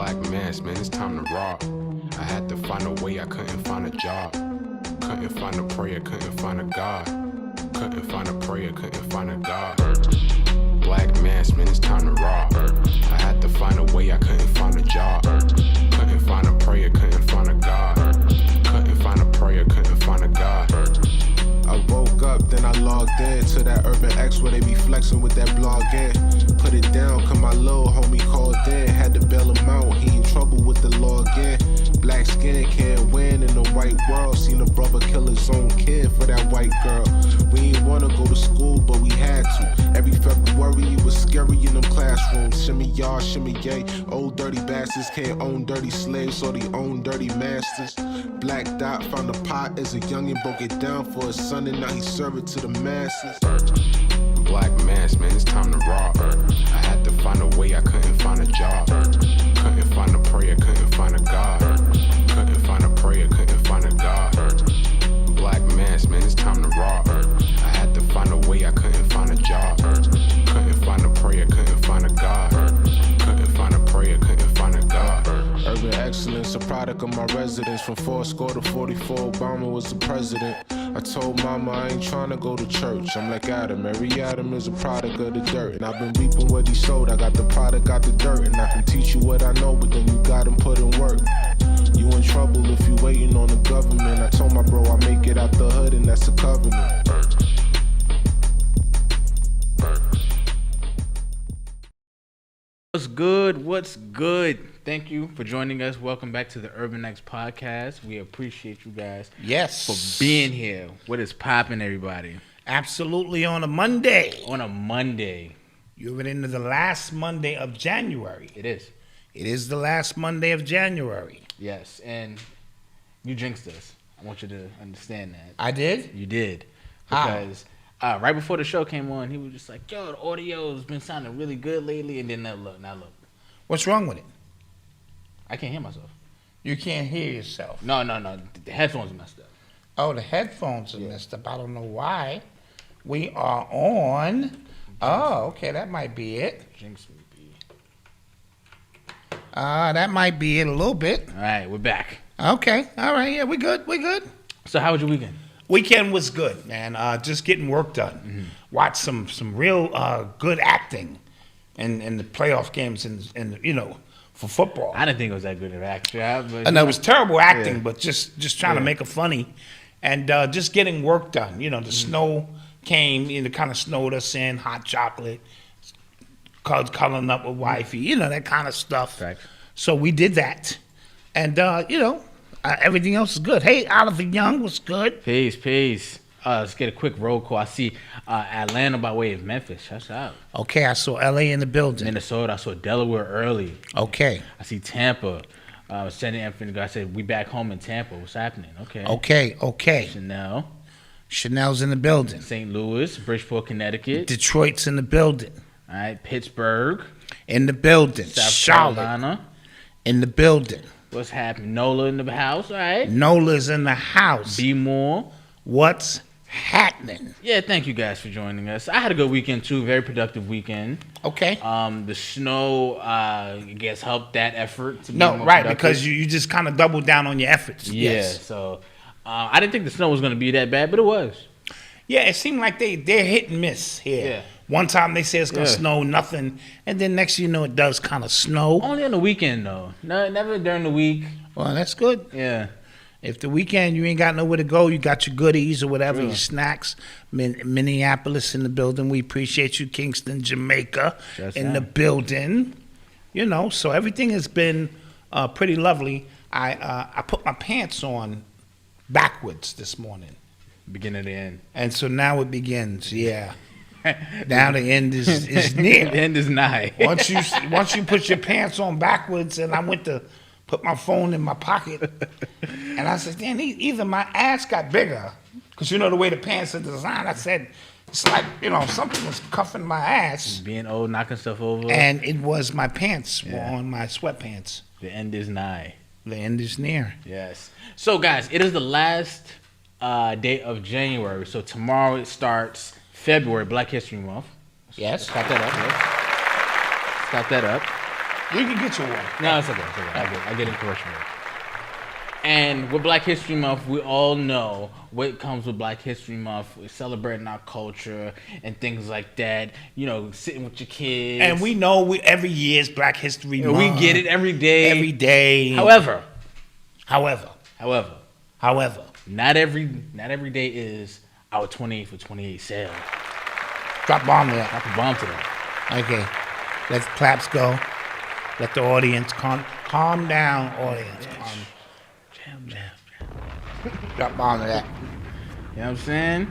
Black mass, man, it's time to rock. I had to find a way, I couldn't find a job. Couldn't find a prayer, couldn't find a God. Couldn't find a prayer, couldn't find a God. Black mass, man, it's time to rock. I had to find a way, I couldn't find a job. Couldn't find a prayer, couldn't find a God. Couldn't find a prayer, couldn't find a God. I woke up, then I logged in to that Urban X where they be flexing with that blog in. Put it down, cause my little homie called in. Had to bail him out, he in trouble with the law again. Black skin can't win in the white world. Seen a brother kill his own kid for that white girl. We ain't wanna go to school, but we had to. Every February it was scary in them classrooms. Shimmy y'all, shimmy yay. Old dirty bastards can't own dirty slaves, so they own dirty masters. Black Dot found a pot as a youngin', broke it down for his son, and now he serve it to the masses. Black mass, man, it's time to rock. I had to find a way, I couldn't find a job. Couldn't find a prayer, couldn't find a God. Couldn't find a prayer, couldn't find a God. Black mass, man, it's time to rock. I had to find a way, I couldn't find a job. Couldn't find a prayer, couldn't find a God. Couldn't find a prayer, couldn't find a God. Urban excellence, a product of my residence. From 4 to 44, Obama was the president. I told mama I ain't trying to go to church. I'm like Adam, every Adam is a product of the dirt. And I've been reaping what he sowed. I got the product, got the dirt. And I can teach you what I know, but then you gotta put in work. You in trouble if you waiting on the government. I told my bro I make it out the hood, and that's a covenant. What's good? What's good? Thank you for joining us. Welcome back to the Urban X podcast. We appreciate you guys for being here. What is popping, everybody? Absolutely on a Monday. On a Monday. You're into the last Monday of January. It is. It is the last Monday of January. Yes, and you jinxed us. I want you to understand that. I did? You did. How? Because right before the show came on, he was just like, yo, the audio's been sounding really good lately. And then now look. What's wrong with it? I can't hear myself. You can't hear yourself. No. The headphones are messed up. Oh, the headphones are messed up. I don't know why. We are on. Oh, okay, that might be it. Jinx me, B. That might be it a little bit. All right, we're back. Okay, all right, yeah, we good. So how was your weekend? Weekend was good, man. Just getting work done. Mm-hmm. Watched some real good acting in the playoff games and for football. I didn't think it was that good of action. And it was terrible acting, but just trying to make it funny, and just getting work done. The snow came, kind of snowed us in, hot chocolate, cuddling up with wifey, that kind of stuff. Right. So we did that, and everything else is good. Hey, Oliver Young was good. Peace. Let's get a quick roll call. I see Atlanta by way of Memphis. Shouts out. Okay, I saw L.A. in the building. Minnesota. I saw Delaware early. Okay. I see Tampa. Sending Anthony. I said we back home in Tampa. What's happening? Okay. Okay. Chanel's in the building. St. Louis, Bridgeport, Connecticut. Detroit's in the building. All right. Pittsburgh. In the building. South Charlotte. Carolina. In the building. What's happening? NOLA in the house. All right. NOLA's in the house. Be more. What's happening? Yeah, thank you guys for joining us. I had a good weekend too, very productive weekend. Okay. The snow, I guess, helped that effort to be more right, productive. Because you just kind of doubled down on your efforts. Yeah, yes. So I didn't think the snow was going to be that bad, but it was. Yeah, it seemed like they're hit and miss here. Yeah. One time they say it's going to snow, nothing, and then next you know it does kind of snow. Only on the weekend though. No, never during the week. Well, that's good. Yeah. If the weekend you ain't got nowhere to go, you got your goodies or whatever, your snacks. Minneapolis in the building. We appreciate you. Kingston, Jamaica in the building. So everything has been pretty lovely. I put my pants on backwards this morning. Beginning to end. And so now it begins, yeah. Now the end is near. The end is nigh. Once you put your pants on backwards, and I went to put my phone in my pocket, and I said, damn, either my ass got bigger, because the way the pants are designed, I said, it's like, something was cuffing my ass. Being old, knocking stuff over. And it was my pants were on my sweatpants. The end is nigh. The end is near. Yes. So, guys, it is the last day of January. So tomorrow it starts February, Black History Month. Yes. Start that up. You can get your water. No, it's okay. I get incorrection. And with Black History Month, we all know what comes with Black History Month. We're celebrating our culture and things like that. You know, sitting with your kids. And we know every year is Black History Month. We get it every day. Every day. However, not every day is our 28 for 28 sale. Drop a bomb to that. Drop a bomb to that. Okay. Let the claps go. Let the audience calm down, audience. Jam. Drop a bomb to that. You know what I'm saying?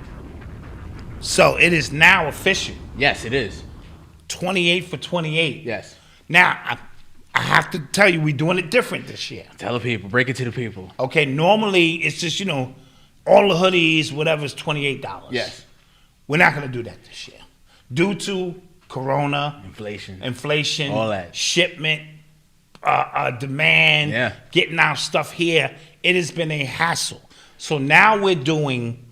So it is now official. Yes, it is. 28 for 28. Yes. Now, I have to tell you, we're doing it different this year. Tell the people. Break it to the people. Okay, normally it's just, all the hoodies, whatever, is $28. Yes. We're not going to do that this year. Due to Corona, inflation, all that, shipment, demand, getting our stuff here, it has been a hassle. So now we're doing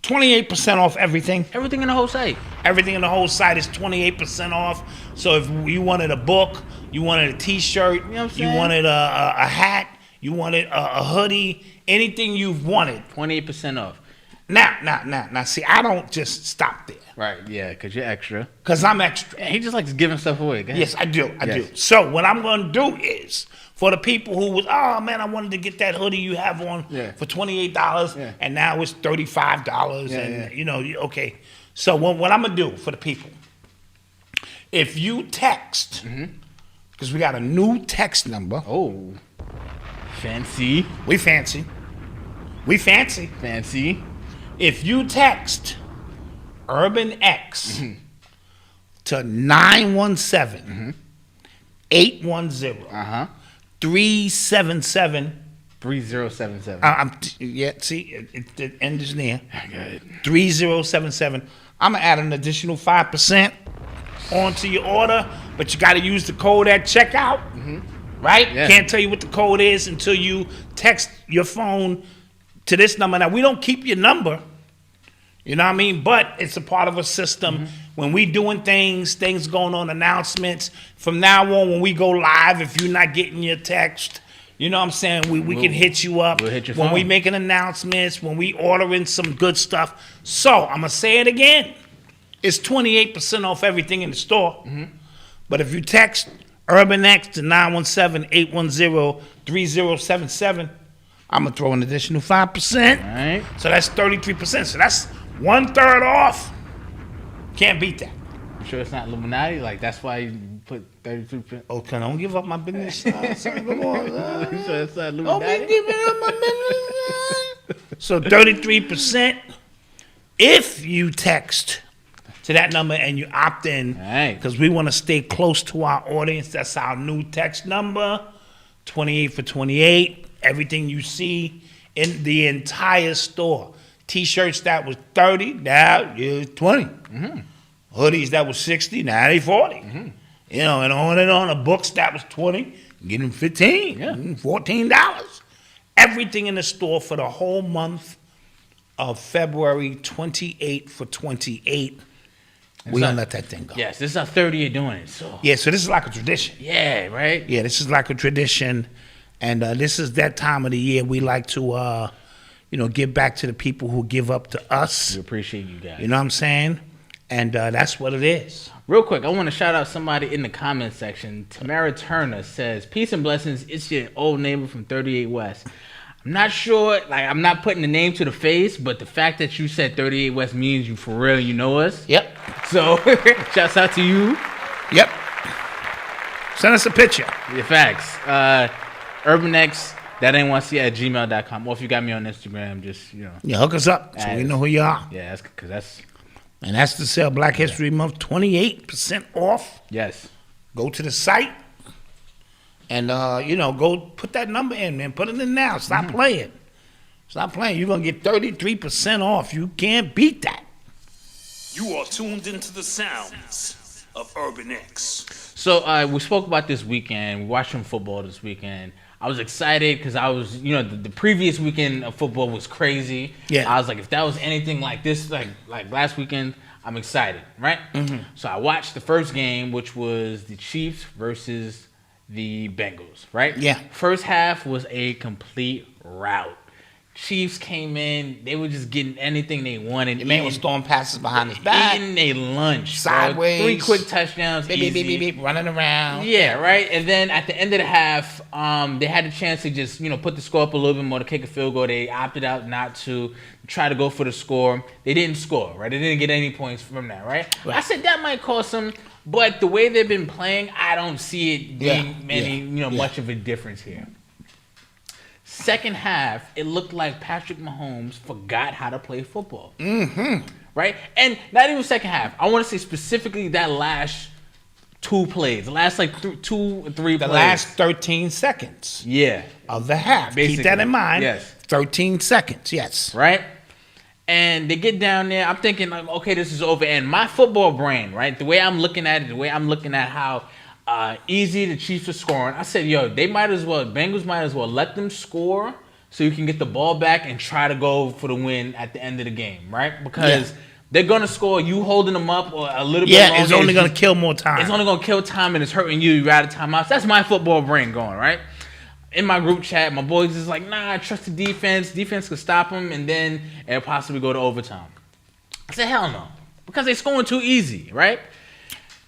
28% off everything. Everything in the whole site. Everything in the whole site is 28% off. So if you wanted a book, you wanted a T-shirt, you wanted a hat, you wanted a hoodie, anything you've wanted, 28% off. Now, see, I don't just stop there. Right, yeah, because you're extra. Because I'm extra. He just likes giving stuff away. Yes, I do. So what I'm going to do is, for the people who was, oh, man, I wanted to get that hoodie you have on for $28, and now it's $35, okay. So what I'm going to do for the people, if you text, because we got a new text number. Oh, fancy. We fancy. If you text Urban X to 917 810 377 3077. See, the end is near. Good. 3077. I'm gonna add an additional 5% onto your order, but you got to use the code at checkout, right? Yeah. Can't tell you what the code is until you text your phone to this number. Now, we don't keep your number, you know what I mean? But it's a part of a system. When we doing things going on, announcements. From now on, when we go live, if you're not getting your text, you know what I'm saying? We can hit you up. We'll hit your when phone. We making announcements, when we ordering some good stuff. So, I'm going to say it again. It's 28% off everything in the store. But if you text Urban X to 917-810-3077, I'm going to throw an additional 5%. All right. So that's 33%. So that's 1/3 off. Can't beat that. You sure it's not Illuminati? Like, that's why you put 33%? Oh, can I don't give up my business? Son, come on. You sure it's not Don't Illuminati? be giving up my business. So 33%. If you text to that number and you opt in, because we want to stay close to our audience. That's our new text number, 28 for 28. Everything you see in the entire store. T-shirts that was 30, now you're 20. Hoodies that was 60, now they 40. You know, and on and on. The books that was 20, get them 15, $14. Everything in the store for the whole month of February, 28 for 28. We're going to let that thing go. Yes, this is our third year doing it. So this is like a tradition. Yeah, right? Yeah, this is like a tradition. And this is that time of the year we like to, give back to the people who give up to us. We appreciate you guys. You know what I'm saying? And that's what it is. Real quick, I want to shout out somebody in the comment section. Tamara Turner says, peace and blessings. It's your old neighbor from 38 West. I'm not sure, I'm not putting the name to the face, but the fact that you said 38 West means you for real, you know us. Yep. So, shouts out to you. Yep. Send us a picture. Yeah, facts. UrbanX, thataintwantosee@gmail.com. Or if you got me on Instagram, just, Yeah, hook us up so we know who you are. Yeah, that's because that's... And that's to sell Black History Month, 28% off. Yes. Go to the site and, go put that number in, man. Put it in now. Stop playing. Stop playing. You're going to get 33% off. You can't beat that. You are tuned into the sounds of Urban X. So we spoke about this weekend. We watched some football this weekend. I was excited because I was, the previous weekend of football was crazy. Yeah. I was like, if that was anything like this, like last weekend, I'm excited, right? So I watched the first game, which was the Chiefs versus the Bengals, right? Yeah. First half was a complete rout. Chiefs came in, they were just getting anything they wanted. The man was throwing passes behind his back. Eating a lunch. Sideways. Bro. 3 quick touchdowns. Beep, beep, beep, beep, running around. Yeah, right? And then at the end of the half, they had a chance to just, put the score up a little bit more to kick a field goal. They opted out not to try to go for the score. They didn't score, right? They didn't get any points from that, right? I said that might cost them, but the way they've been playing, I don't see it being much of a difference here. Second half, it looked like Patrick Mahomes forgot how to play football. Mm-hmm. Right? And not even second half. I want to say specifically that last 2 plays. The last 2 or 3 plays. The last 13 seconds. Yeah. Of the half. Basically. Keep that in mind. Yes. 13 seconds. Yes. Right? And they get down there. I'm thinking, like, okay, this is over. And my football brain, right? The way I'm looking at it, the way I'm looking at how easy the Chiefs are scoring. I said, Bengals might as well let them score so you can get the ball back and try to go for the win at the end of the game, right? Because they're going to score. You holding them up or a little bit longer. Yeah, it's only going to kill more time. It's only going to kill time and it's hurting you. You're out of timeouts. That's my football brain going, right? In my group chat, my boys is like, nah, I trust the defense. Defense could stop them and then it'll possibly go to overtime. I said, hell no. Because they're scoring too easy, right?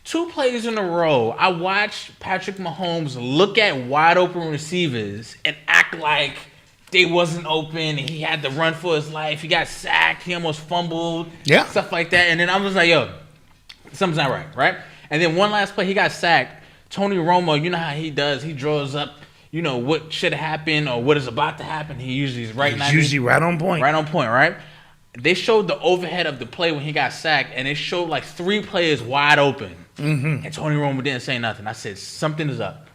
2 plays in a row, I watched Patrick Mahomes look at wide open receivers and act like they wasn't open. He had to run for his life. He got sacked. He almost fumbled. Yeah. Stuff like that. And then I was like, something's not right, right? And then one last play, he got sacked. Tony Romo, you know how he does. He draws up, what should happen or what is about to happen. He usually is right now. Usually right on point. Right on point, right? They showed the overhead of the play when he got sacked, and it showed like 3 players wide open. Mm-hmm. And Tony Romo didn't say nothing. I said, something is up.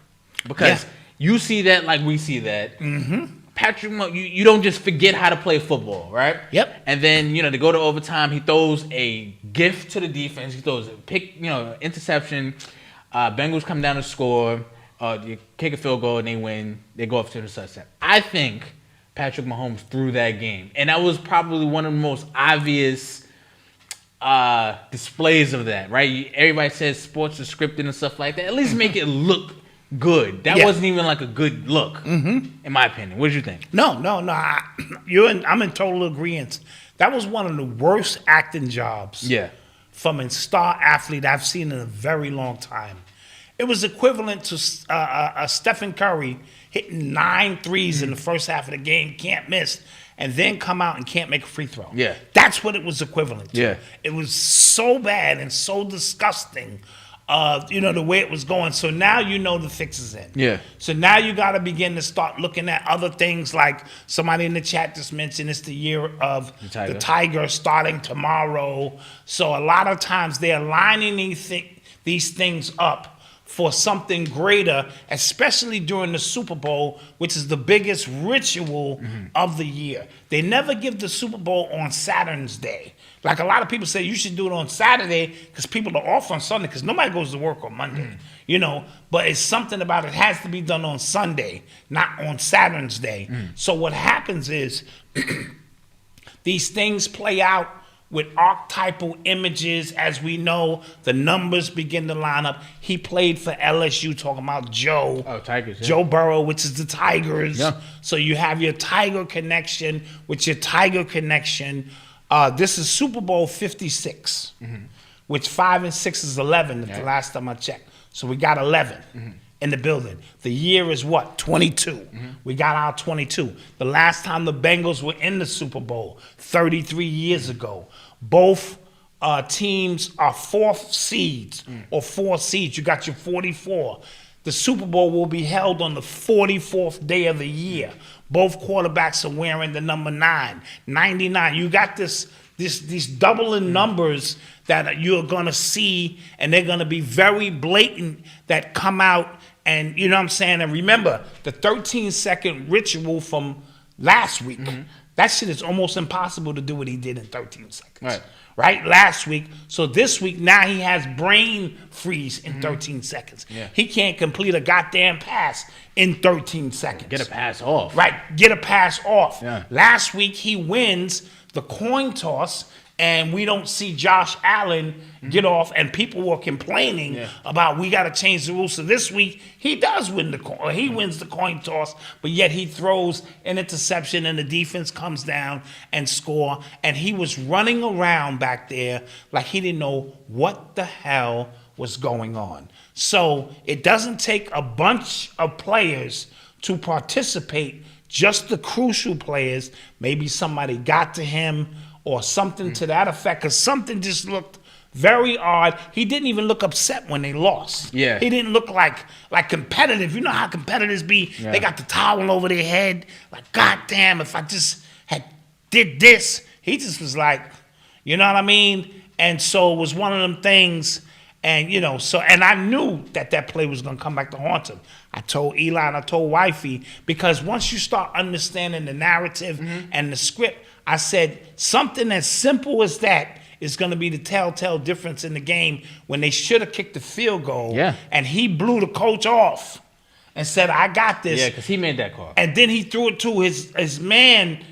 Because you see that like we see that. Mm-hmm. Patrick, you don't just forget how to play football, right? Yep. And then, they go to overtime. He throws a gift to the defense. He throws a pick, interception. Bengals come down to score. You kick a field goal, and they win. They go up to the sunset. I think Patrick Mahomes threw that game. And that was probably one of the most obvious displays of that, right? Everybody says sports are scripted and stuff like that. At least make it look good. That wasn't even like a good look, in my opinion. What did you think? No. I'm in total agreement. That was one of the worst acting jobs from a star athlete I've seen in a very long time. It was equivalent to Stephen Curry hitting 9 threes in the first half of the game, can't miss, and then come out and can't make a free throw. Yeah. That's what it was equivalent to. Yeah. It was so bad and so disgusting, the way it was going. So now the fix is in. Yeah. So now you got to begin to start looking at other things like somebody in the chat just mentioned it's the year of the Tiger starting tomorrow. So a lot of times they're lining these things up for something greater, especially during the Super Bowl, which is the biggest ritual of the year. They never give the Super Bowl on Saturn's Day. Like a lot of people say you should do it on Saturday because people are off on Sunday because nobody goes to work on Monday, But it's something about it has to be done on Sunday, not on Saturn's Day. So what happens is these things play out with archetypal images. As we know, the numbers begin to line up. He played for LSU, talking about Joe. Oh, Tigers. Yeah. Joe Burrow, which is the Tigers. Yeah. So you have your Tiger connection, which your Tiger connection. This is Super Bowl 56, which 5 and 6 is 11 the last time I checked. So we got 11 in the building. The year is what? 22. We got our 22. The last time the Bengals were in the Super Bowl, 33 years ago. Both teams are 4th seeds or 4 seeds. You got your 44. The Super Bowl will be held on the 44th day of the year. Both quarterbacks are wearing the number 9, 99. You got these doubling numbers that you're going to see, and they're going to be very blatant that come out. And you know what I'm saying? And remember, the 13-second ritual from last week, that shit is almost impossible to do what he did in 13 seconds. Right? Last week. So this week, now he has brain freeze in 13 seconds. Yeah. He can't complete a goddamn pass in 13 seconds. Get a pass off. Right. Get a pass off. Yeah. Last week, he wins the coin toss and we don't see Josh Allen get off, and people were complaining about we got to change the rules. So this week, he does win he wins the coin toss, but yet he throws an interception, and the defense comes down and score, and he was running around back there like he didn't know what the hell was going on. So it doesn't take a bunch of players to participate, just the crucial players. Maybe somebody got to him or something to that effect, because something just looked very odd. He didn't even look upset when they lost. Yeah. He didn't look like competitive. You know how competitors be? Yeah. They got the towel over their head. Like, God damn, if I just had did this. He just was like, you know what I mean? And so it was one of them things. And, and I knew that play was going to come back to haunt him. I told Eli and I told Wifey, because once you start understanding the narrative and the script, I said something as simple as that is going to be the telltale difference in the game when they should have kicked the field goal. Yeah. And he blew the coach off and said, I got this. Yeah, because he made that call. And then he threw it to his man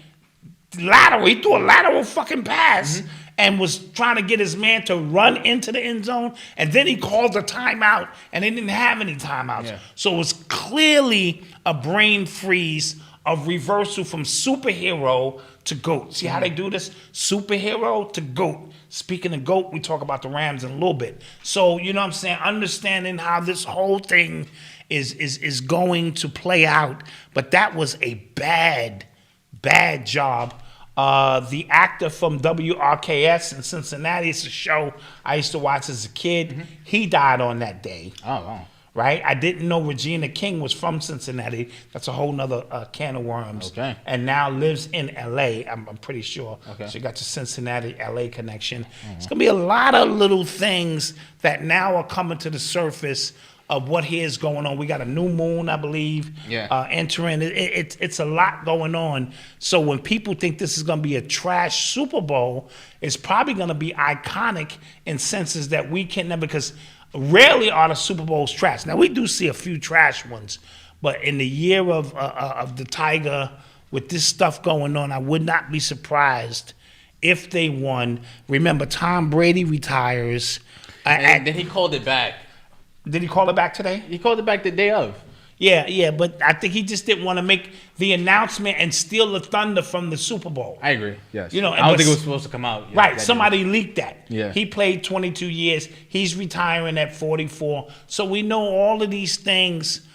lateral. He threw a lateral fucking pass and was trying to get his man to run into the end zone. And then he called a timeout, and they didn't have any timeouts. Yeah. So it was clearly a brain freeze of reversal from superhero to GOAT. See how they do this? Superhero to GOAT. Speaking of GOAT, we talk about the Rams in a little bit. So, you know what I'm saying? Understanding how this whole thing is going to play out. But that was a bad job. The actor from WRKS in Cincinnati, it's a show I used to watch as a kid. He died on that day. Oh, wow. Right? I didn't know Regina King was from Cincinnati. That's a whole nother can of worms. Okay. And now lives in L.A., I'm pretty sure. Okay. So you got your Cincinnati-L.A. connection. It's going to be a lot of little things that now are coming to the surface of what is going on. We got a new moon, I believe, entering. It's a lot going on. So when people think this is going to be a trash Super Bowl, it's probably going to be iconic in senses that we can never, because rarely are the Super Bowls trash. Now, we do see a few trash ones, but in the year of the Tiger, with this stuff going on, I would not be surprised if they won. Remember, Tom Brady retires. And then he called it back. Did he call it back today? He called it back the day of. Yeah, but I think he just didn't want to make the announcement and steal the thunder from the Super Bowl. I agree, yes. I don't think it was supposed to come out. Right, somebody leaked that. Yeah. He played 22 years. He's retiring at 44. So we know all of these things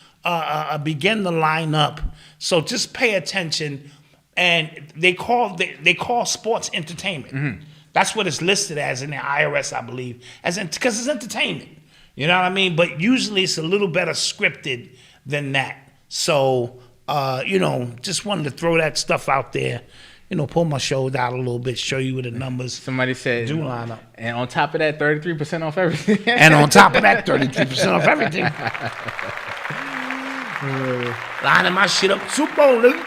begin to line up. So just pay attention. And they call sports entertainment. That's what it's listed as in the IRS, I believe, because it's entertainment. You know what I mean? But usually it's a little better scripted than that. So, just wanted to throw that stuff out there. Pull my shoulder out a little bit, show you what the numbers Somebody said, do line up. And on top of that, 33% off everything. And on top of that, 33% off everything. Lining my shit up. Super Bowl, nigga.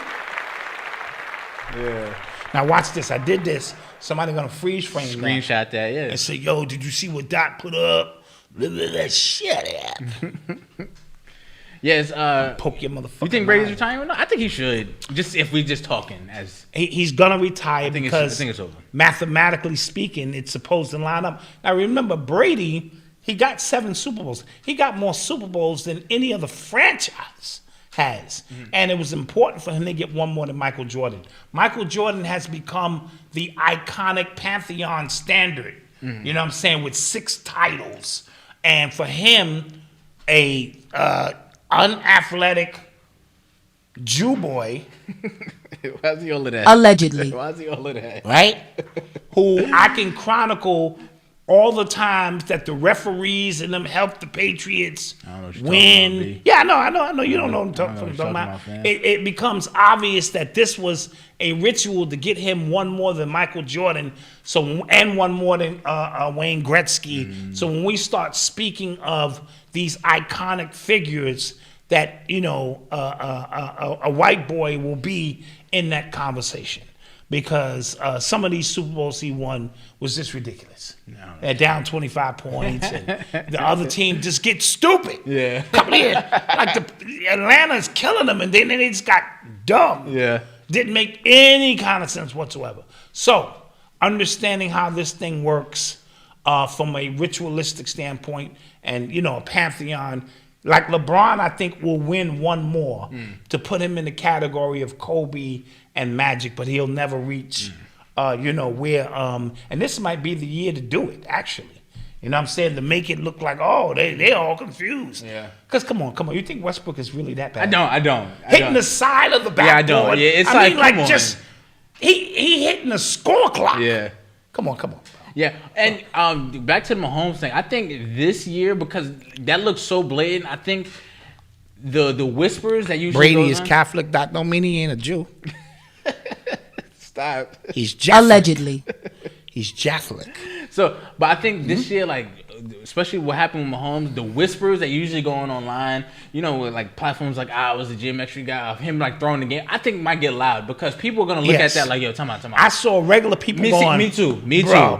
Yeah. Now watch this. I did this. Somebody gonna freeze frame Screenshot that, yeah. And say, yo, did you see what Doc put up? Shut up. Yes, poke your motherfucker. You think Brady's retiring or not? I think he should. Just if we just talking as he's gonna retire I think it's over. Mathematically speaking, it's supposed to line up. Now remember, Brady, he got 7 Super Bowls. He got more Super Bowls than any other franchise has. And it was important for him to get one more than Michael Jordan. Michael Jordan has become the iconic pantheon standard. You know what I'm saying? With 6 titles. And for him, a unathletic Jew boy. Why's he all of that? Allegedly. Why's he all of that? Right? Who I can chronicle all the times that the referees and them helped the Patriots win. Yeah, I know. You don't know what I'm talking about. It becomes obvious that this was a ritual to get him one more than Michael Jordan, and one more than Wayne Gretzky. So when we start speaking of these iconic figures, that a white boy will be in that conversation. Because some of these Super Bowls he won was just ridiculous. They're down 25 points, and the other team just gets stupid. Yeah. Come here. Like Atlanta's killing them, and then they just got dumb. Yeah. Didn't make any kind of sense whatsoever. So, understanding how this thing works from a ritualistic standpoint, and a pantheon. Like LeBron, I think will win one more to put him in the category of Kobe and Magic, but he'll never reach, where. And this might be the year to do it, actually. You know what I'm saying? To make it look like, they're all confused. Yeah. Because come on. You think Westbrook is really that bad? I don't. Hitting the side of the backboard. Yeah, I don't. Yeah, it's just he hitting the score clock. Yeah. Come on. Yeah, and back to the Mahomes thing. I think this year, because that looks so blatant, I think the whispers that usually Brady is Catholic. That don't mean he ain't a Jew. Stop. He's Catholic. Allegedly. He's Catholic. So, but I think this year, like, especially what happened with Mahomes, the whispers that usually go on online, with like platforms like I was the geometry guy of him like throwing the game, I think might get loud because people are gonna look at that like, yo, time out. I saw regular people going, me too,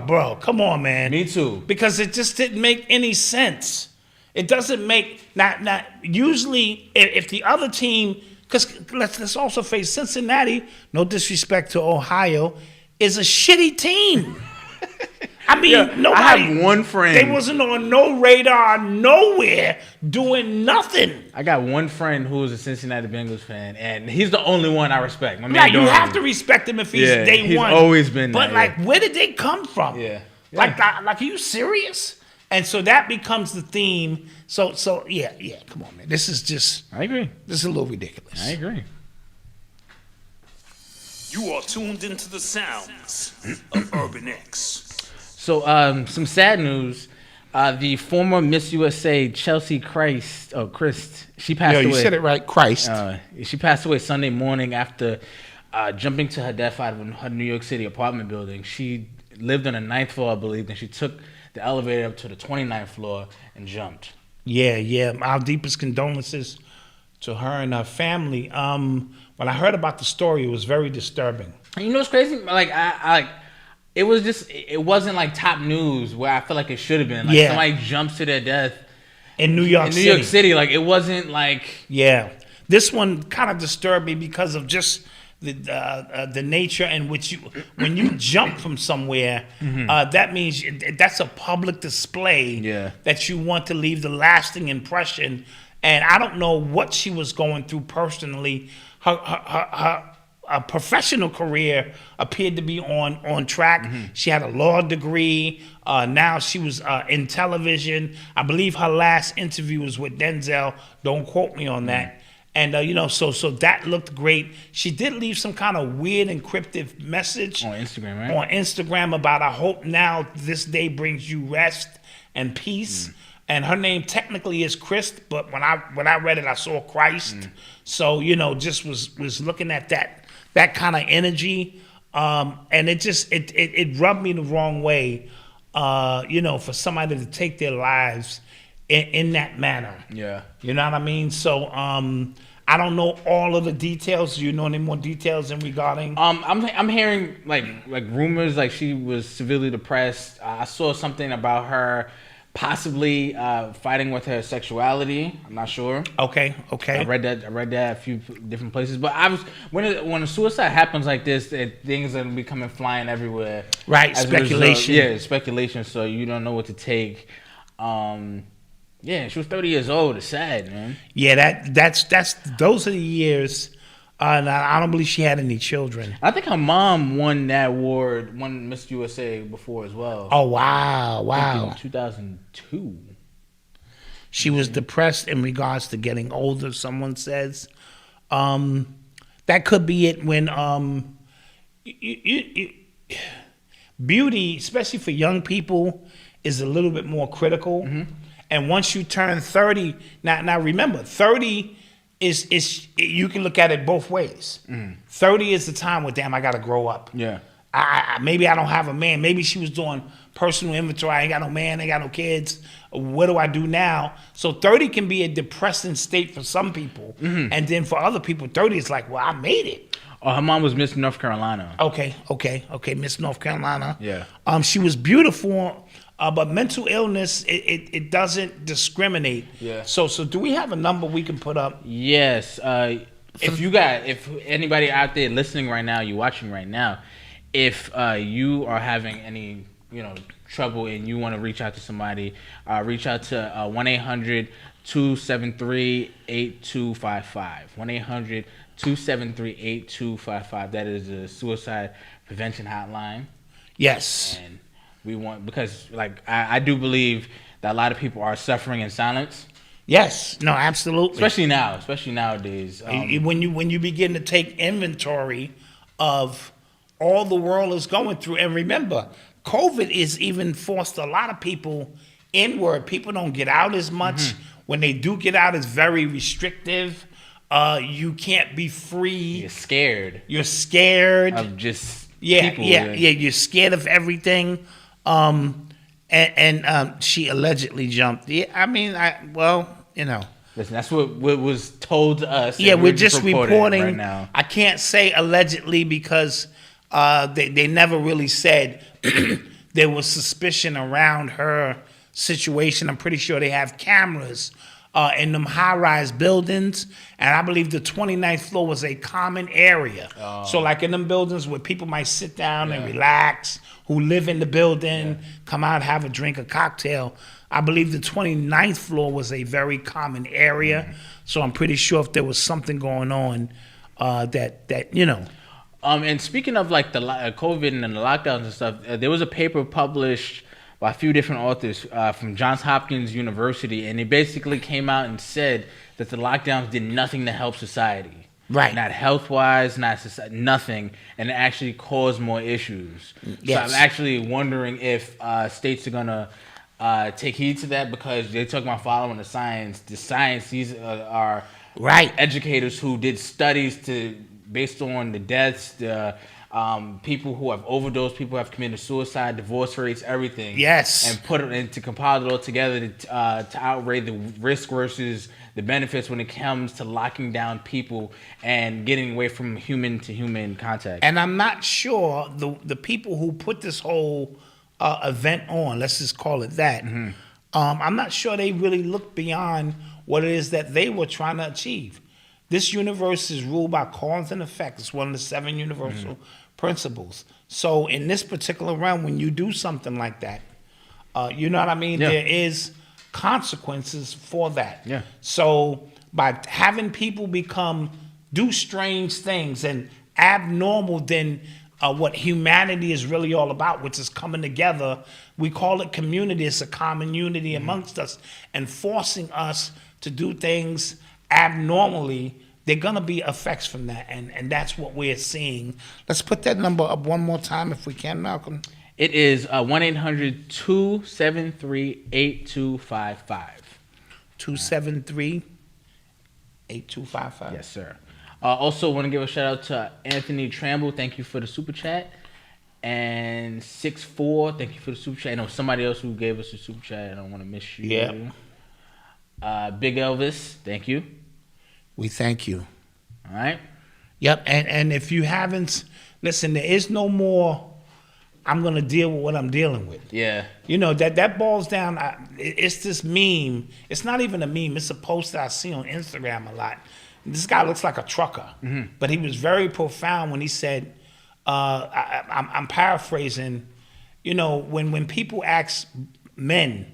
bro, come on, man, me too, because it just didn't make any sense. It doesn't make not usually if the other team, because let's also face Cincinnati. No disrespect to Ohio, is a shitty team. I mean, nobody. I have one friend. They wasn't on no radar, nowhere, doing nothing. I got one friend who is a Cincinnati Bengals fan, and he's the only one I respect. My man, like, you have to respect him if he's day one. He's always been But, that, where did they come from? Yeah. Like, are you serious? And so that becomes the theme. So, yeah, come on, man. This is just... I agree. This is a little ridiculous. I agree. You are tuned into the sounds of Urban X. So, some sad news. The former Miss USA, Chelsie Kryst, she passed away. You said it right, Christ. She passed away Sunday morning after jumping to her death out of her New York City apartment building. She lived on the 9th floor, I believe, and she took the elevator up to the 29th floor and jumped. Yeah. Our deepest condolences to her and her family. When I heard about the story, it was very disturbing. And you know what's crazy? Like, it wasn't like top news where I feel like it should have been. Like, somebody jumps to their death in New York City. Like, it wasn't like... Yeah. This one kind of disturbed me because of just the nature in which when you jump from somewhere, that means that's a public display that you want to leave the lasting impression. And I don't know what she was going through personally. Her professional career appeared to be on track. She had a law degree. Now she was in television. I believe her last interview was with Denzel. Don't quote me on that. And, so that looked great. She did leave some kind of weird encrypted message. On Instagram, right? On Instagram about, I hope now this day brings you rest and peace. And her name technically is Kryst, but when I read it, I saw Christ. So, just was looking at that kind of energy. And it rubbed me the wrong way, for somebody to take their lives in that manner. Yeah. You know what I mean? So, I don't know all of the details. Do you know any more details in regarding? I'm hearing like rumors like she was severely depressed. I saw something about her possibly fighting with her sexuality. I'm not sure. Okay. I read that a few different places. But when a suicide happens like this, things are becoming flying everywhere. Right. Speculation. Speculation. So you don't know what to take. She was 30 years old. It's sad, man. Yeah, those are the years. And I don't believe she had any children. I think her mom won that award, won Miss USA before as well. Oh, wow. In 2002. She was depressed in regards to getting older, someone says. That could be it when beauty, especially for young people, is a little bit more critical. And once you turn 30, now remember, 30 is you can look at it both ways. 30 is the time where, damn, I got to grow up. Yeah. Maybe I don't have a man. Maybe she was doing personal inventory. I ain't got no man. I ain't got no kids. What do I do now? So 30 can be a depressing state for some people. And then for other people, 30 is like, well, I made it. Oh, her mom was Miss North Carolina. Okay. Miss North Carolina. Yeah. She was beautiful. But mental illness, it doesn't discriminate. Yeah. So do we have a number we can put up? Yes. If anybody out there listening right now, you're watching right now, if you are having any, trouble and you want to reach out to somebody, reach out to 1-800-273-8255. 1-800-273-8255. That is the suicide prevention hotline. Yes. And we want, because I do believe that a lot of people are suffering in silence. Yes. No, absolutely. Especially nowadays. When you begin to take inventory of all the world is going through, and remember, COVID is even forced a lot of people inward. People don't get out as much. Mm-hmm. When they do get out, it's very restrictive. You can't be free. You're scared of just people. Yeah. You're scared of everything. And she allegedly jumped. Yeah, I mean, Listen, that's what was told to us. Yeah, we're just reporting right now. I can't say allegedly because they never really said there was suspicion around her situation. I'm pretty sure they have cameras in them high-rise buildings, and I believe the 29th floor was a common area. So like in them buildings where people might sit down and relax, who live in the building, come out, have a drink, a cocktail. I believe the 29th floor was a very common area. Mm-hmm. So I'm pretty sure if there was something going on that. And speaking of like the COVID and the lockdowns and stuff, there was a paper published by a few different authors from Johns Hopkins University, and they basically came out and said that the lockdowns did nothing to help society. Right. Not health-wise, not society, nothing, and it actually caused more issues. Yes. So I'm actually wondering if states are gonna take heed to that, because they're talking about following the science. The science, these are educators who did studies based on the deaths, the people who have overdosed, people who have committed suicide, divorce rates, everything. Yes. And put it and to compile it all together to outweigh the risk versus the benefits when it comes to locking down people and getting away from human to human contact. And I'm not sure the people who put this whole event on, let's just call it that, I'm not sure they really looked beyond what it is that they were trying to achieve. This universe is ruled by cause and effect. It's one of the 7 universal principles. So in this particular realm, when you do something like that, you know what I mean? Yeah. There is consequences for that. Yeah. So by having people do strange things and abnormal than what humanity is really all about, which is coming together, we call it community. It's a common unity amongst us, and forcing us to do things abnormally, there are going to be effects from that, and that's what we're seeing. Let's put that number up one more time if we can, Malcolm. It is 1-800-273-8255. 273-8255. Yes, sir. Also, want to give a shout out to Anthony Tramble. Thank you for the super chat. And 64, thank you for the super chat. I know somebody else who gave us a super chat. I don't want to miss you. Yeah. Big Elvis, thank you. We thank you. All right. Yep. And if you haven't, listen, there is no more. I'm gonna deal with what I'm dealing with. Yeah. That boils down. It's this meme. It's not even a meme. It's a post that I see on Instagram a lot. This guy looks like a trucker, but he was very profound when he said, I'm paraphrasing, when people ask men,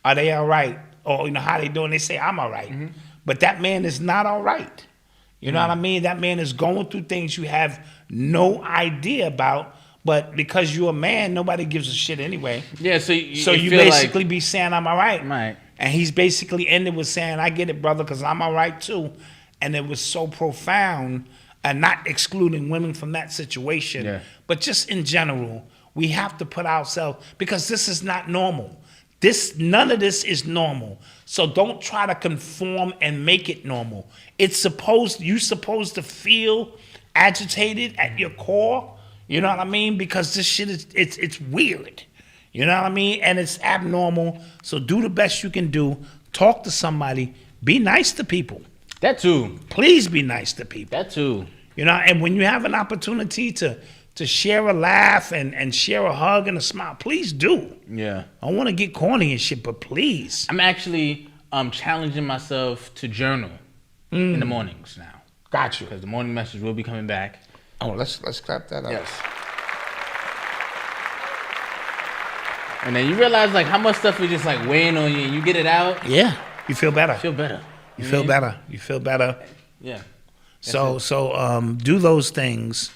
are they all right? Or, how they doing? They say, I'm all right. But that man is not all right. You know what I mean? That man is going through things you have no idea about, but because you're a man, nobody gives a shit anyway. Yeah, so you basically be saying, I'm all right. Right. And he's basically ended with saying, I get it, brother, because I'm all right too. And it was so profound, and not excluding women from that situation, but just in general, we have to put ourselves, because this is not normal. None of this is normal. So don't try to conform and make it normal. You're supposed to feel agitated at your core. You know what I mean? Because this shit it's weird. You know what I mean? And it's abnormal. So do the best you can do. Talk to somebody. Be nice to people. That too. Please be nice to people. That too. And when you have an opportunity to share a laugh and share a hug and a smile, please do. Yeah. I don't want to get corny and shit, but please. I'm actually challenging myself to journal in the mornings now. Got you. Because the morning message will be coming back. Oh, let's clap that up. Yes. And then you realize like how much stuff is just like weighing on you, and you get it out. Yeah, you feel better. You feel better. Yeah. So do those things,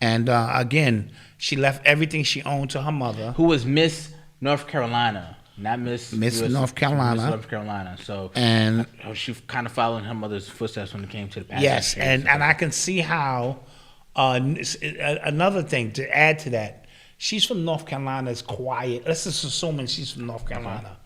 and again, she left everything she owned to her mother, who was Miss North Carolina, not Miss North Carolina. Miss North Carolina. So and she kind of following her mother's footsteps when it came to the past. Yes, and I can see how. Another thing to add to that, she's from North Carolina. It's quiet. Let's just assume she's from North Carolina.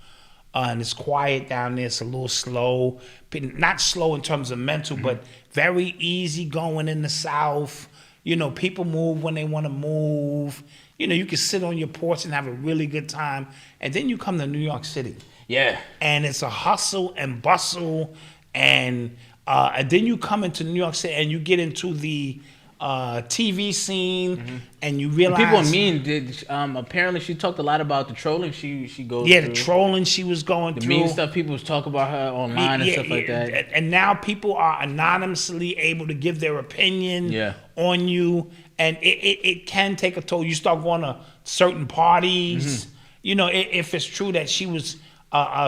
And it's quiet down there. It's a little slow. Not slow in terms of mental, but very easy going in the South. You know, people move when they want to move. You know, you can sit on your porch and have a really good time. And then you come to New York City. Yeah. And it's a hustle and bustle. And then you come into New York City and you get into the TV scene, and you realize people did. Apparently, she talked a lot about the trolling she goes. Yeah, through. The trolling she was going the through. The mean stuff people was talking about her online and stuff like that. And now people are anonymously able to give their opinion on you, and it can take a toll. You start going to certain parties. You know, if it's true that she was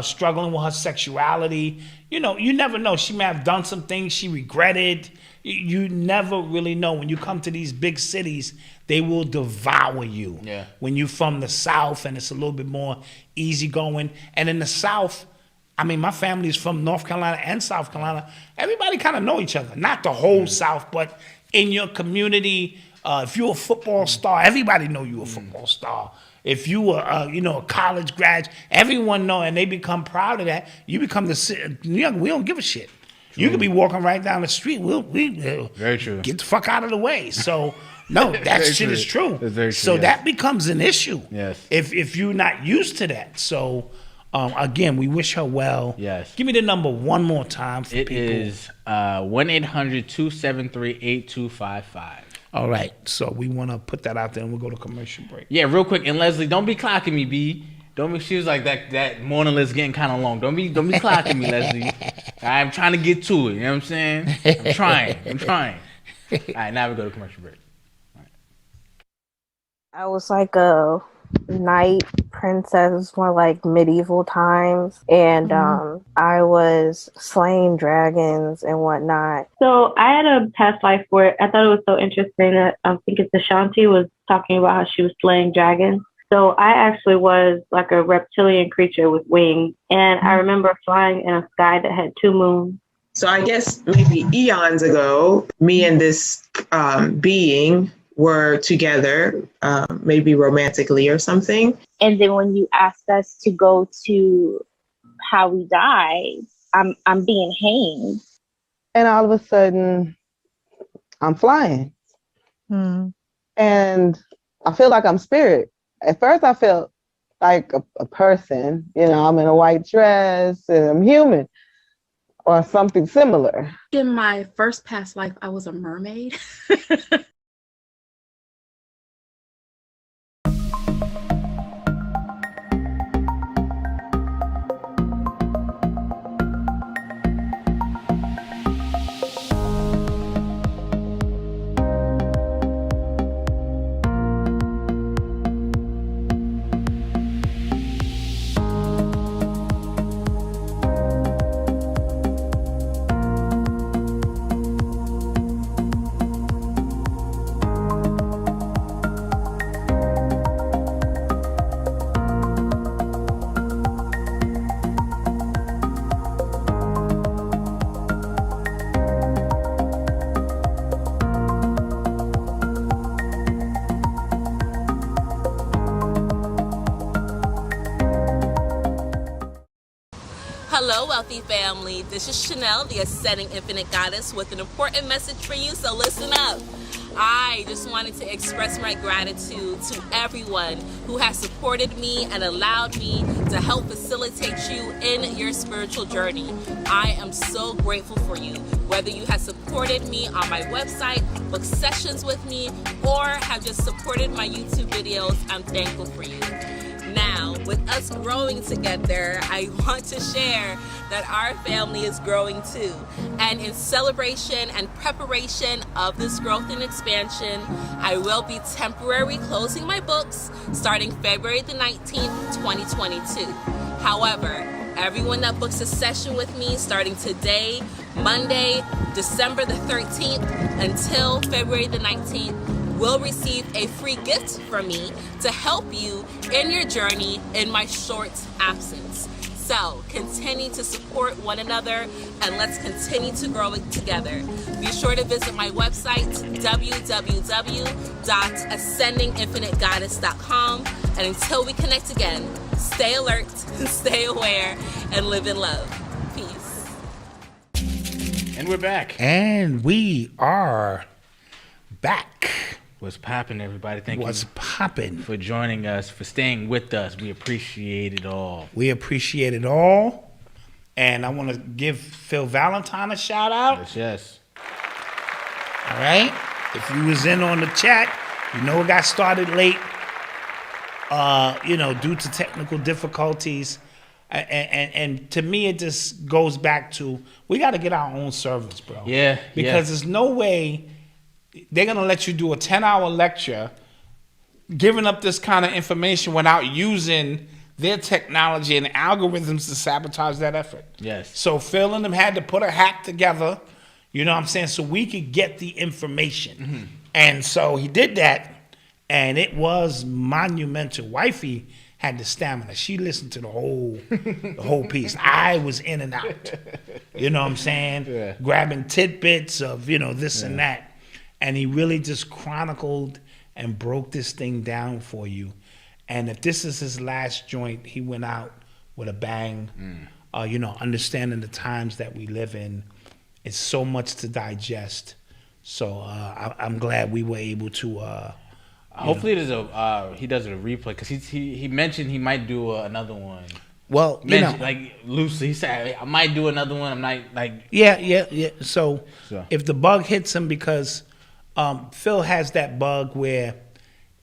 struggling with her sexuality, you know, you never know. She may have done some things she regretted. You never really know. When you come to these big cities, they will devour you. Yeah. When you're from the South and it's a little bit more easygoing. And in the South, I mean, my family is from North Carolina and South Carolina. Everybody kind of know each other. Not the whole South, but in your community, if you're a football star, everybody know you're a football star. If you were, a college grad, everyone know, and they become proud of that. You become New York. We don't give a shit. True. You could be walking right down the street. Very true. Get the fuck out of the way. So no, that shit is true. That's very true. So that becomes an issue. Yes. If you're not used to that. So again, we wish her well. Yes. Give me the number one more time for people. It is 1-800-273-8255. All right. So we want to put that out there, and we'll go to commercial break. Yeah, real quick. And Leslie, don't be clocking me, B. Don't be. She was like that morning list getting kind of long. Don't be clocking me, Leslie. I'm trying to get to it. You know what I'm saying? I'm trying. All right, now we go to commercial break. All right. I was like a knight princess, more like medieval times, and I was slaying dragons and whatnot. So I had a past life where I thought it was so interesting that I think it's Ashanti was talking about how she was slaying dragons. So I actually was like a reptilian creature with wings, and I remember flying in a sky that had 2 moons. So I guess maybe eons ago, me and this being were together, maybe romantically or something. And then when you asked us to go to how we died, I'm being hanged. And all of a sudden, I'm flying. And I feel like I'm spirit. At first, I felt like a person. You know, I'm in a white dress and I'm human or something similar. In my first past life, I was a mermaid. Hello, wealthy family. This is Chanel, the Ascending Infinite Goddess, with an important message for you, so listen up. I just wanted to express my gratitude to everyone who has supported me and allowed me to help facilitate you in your spiritual journey. I am so grateful for you. Whether you have supported me on my website, booked sessions with me, or have just supported my YouTube videos, I'm thankful for you. Now, with us growing together, I want to share that our family is growing too. And in celebration and preparation of this growth and expansion, I will be temporarily closing my books starting February the 19th, 2022. However, everyone that books a session with me starting today, Monday, December the 13th, until February the 19th, will receive a free gift from me to help you in your journey in my short absence. So continue to support one another and let's continue to grow it together. Be sure to visit my website, www.ascendinginfinitegoddess.com. And until we connect again, stay alert, stay aware, and live in love. Peace. And we're back. And we are back. What's poppin', everybody? Thank you for joining us, for staying with us. We appreciate it all. We appreciate it all. And I want to give Phil Valentine a shout out. Yes. All right. If you was in on the chat, you know it got started late, due to technical difficulties. And to me, it just goes back to, we got to get our own service, bro. Yeah. Because there's no way they're going to let you do a 10-hour lecture giving up this kind of information without using their technology and algorithms to sabotage that effort. Yes. So Phil and them had to put a hack together, you know what I'm saying, so we could get the information. Mm-hmm. And so he did that, and it was monumental. Wifey had the stamina. She listened to the whole piece. I was in and out. You know what I'm saying? Yeah. Grabbing tidbits of, this and that. And he really just chronicled and broke this thing down for you. And if this is his last joint, he went out with a bang. Understanding the times that we live in. It's so much to digest. So I'm glad we were able to. Hopefully, he does a replay, because he mentioned he might do another one. Well, like loosely, he said I might do another one. I'm not like yeah. So if the bug hits him, because Phil has that bug where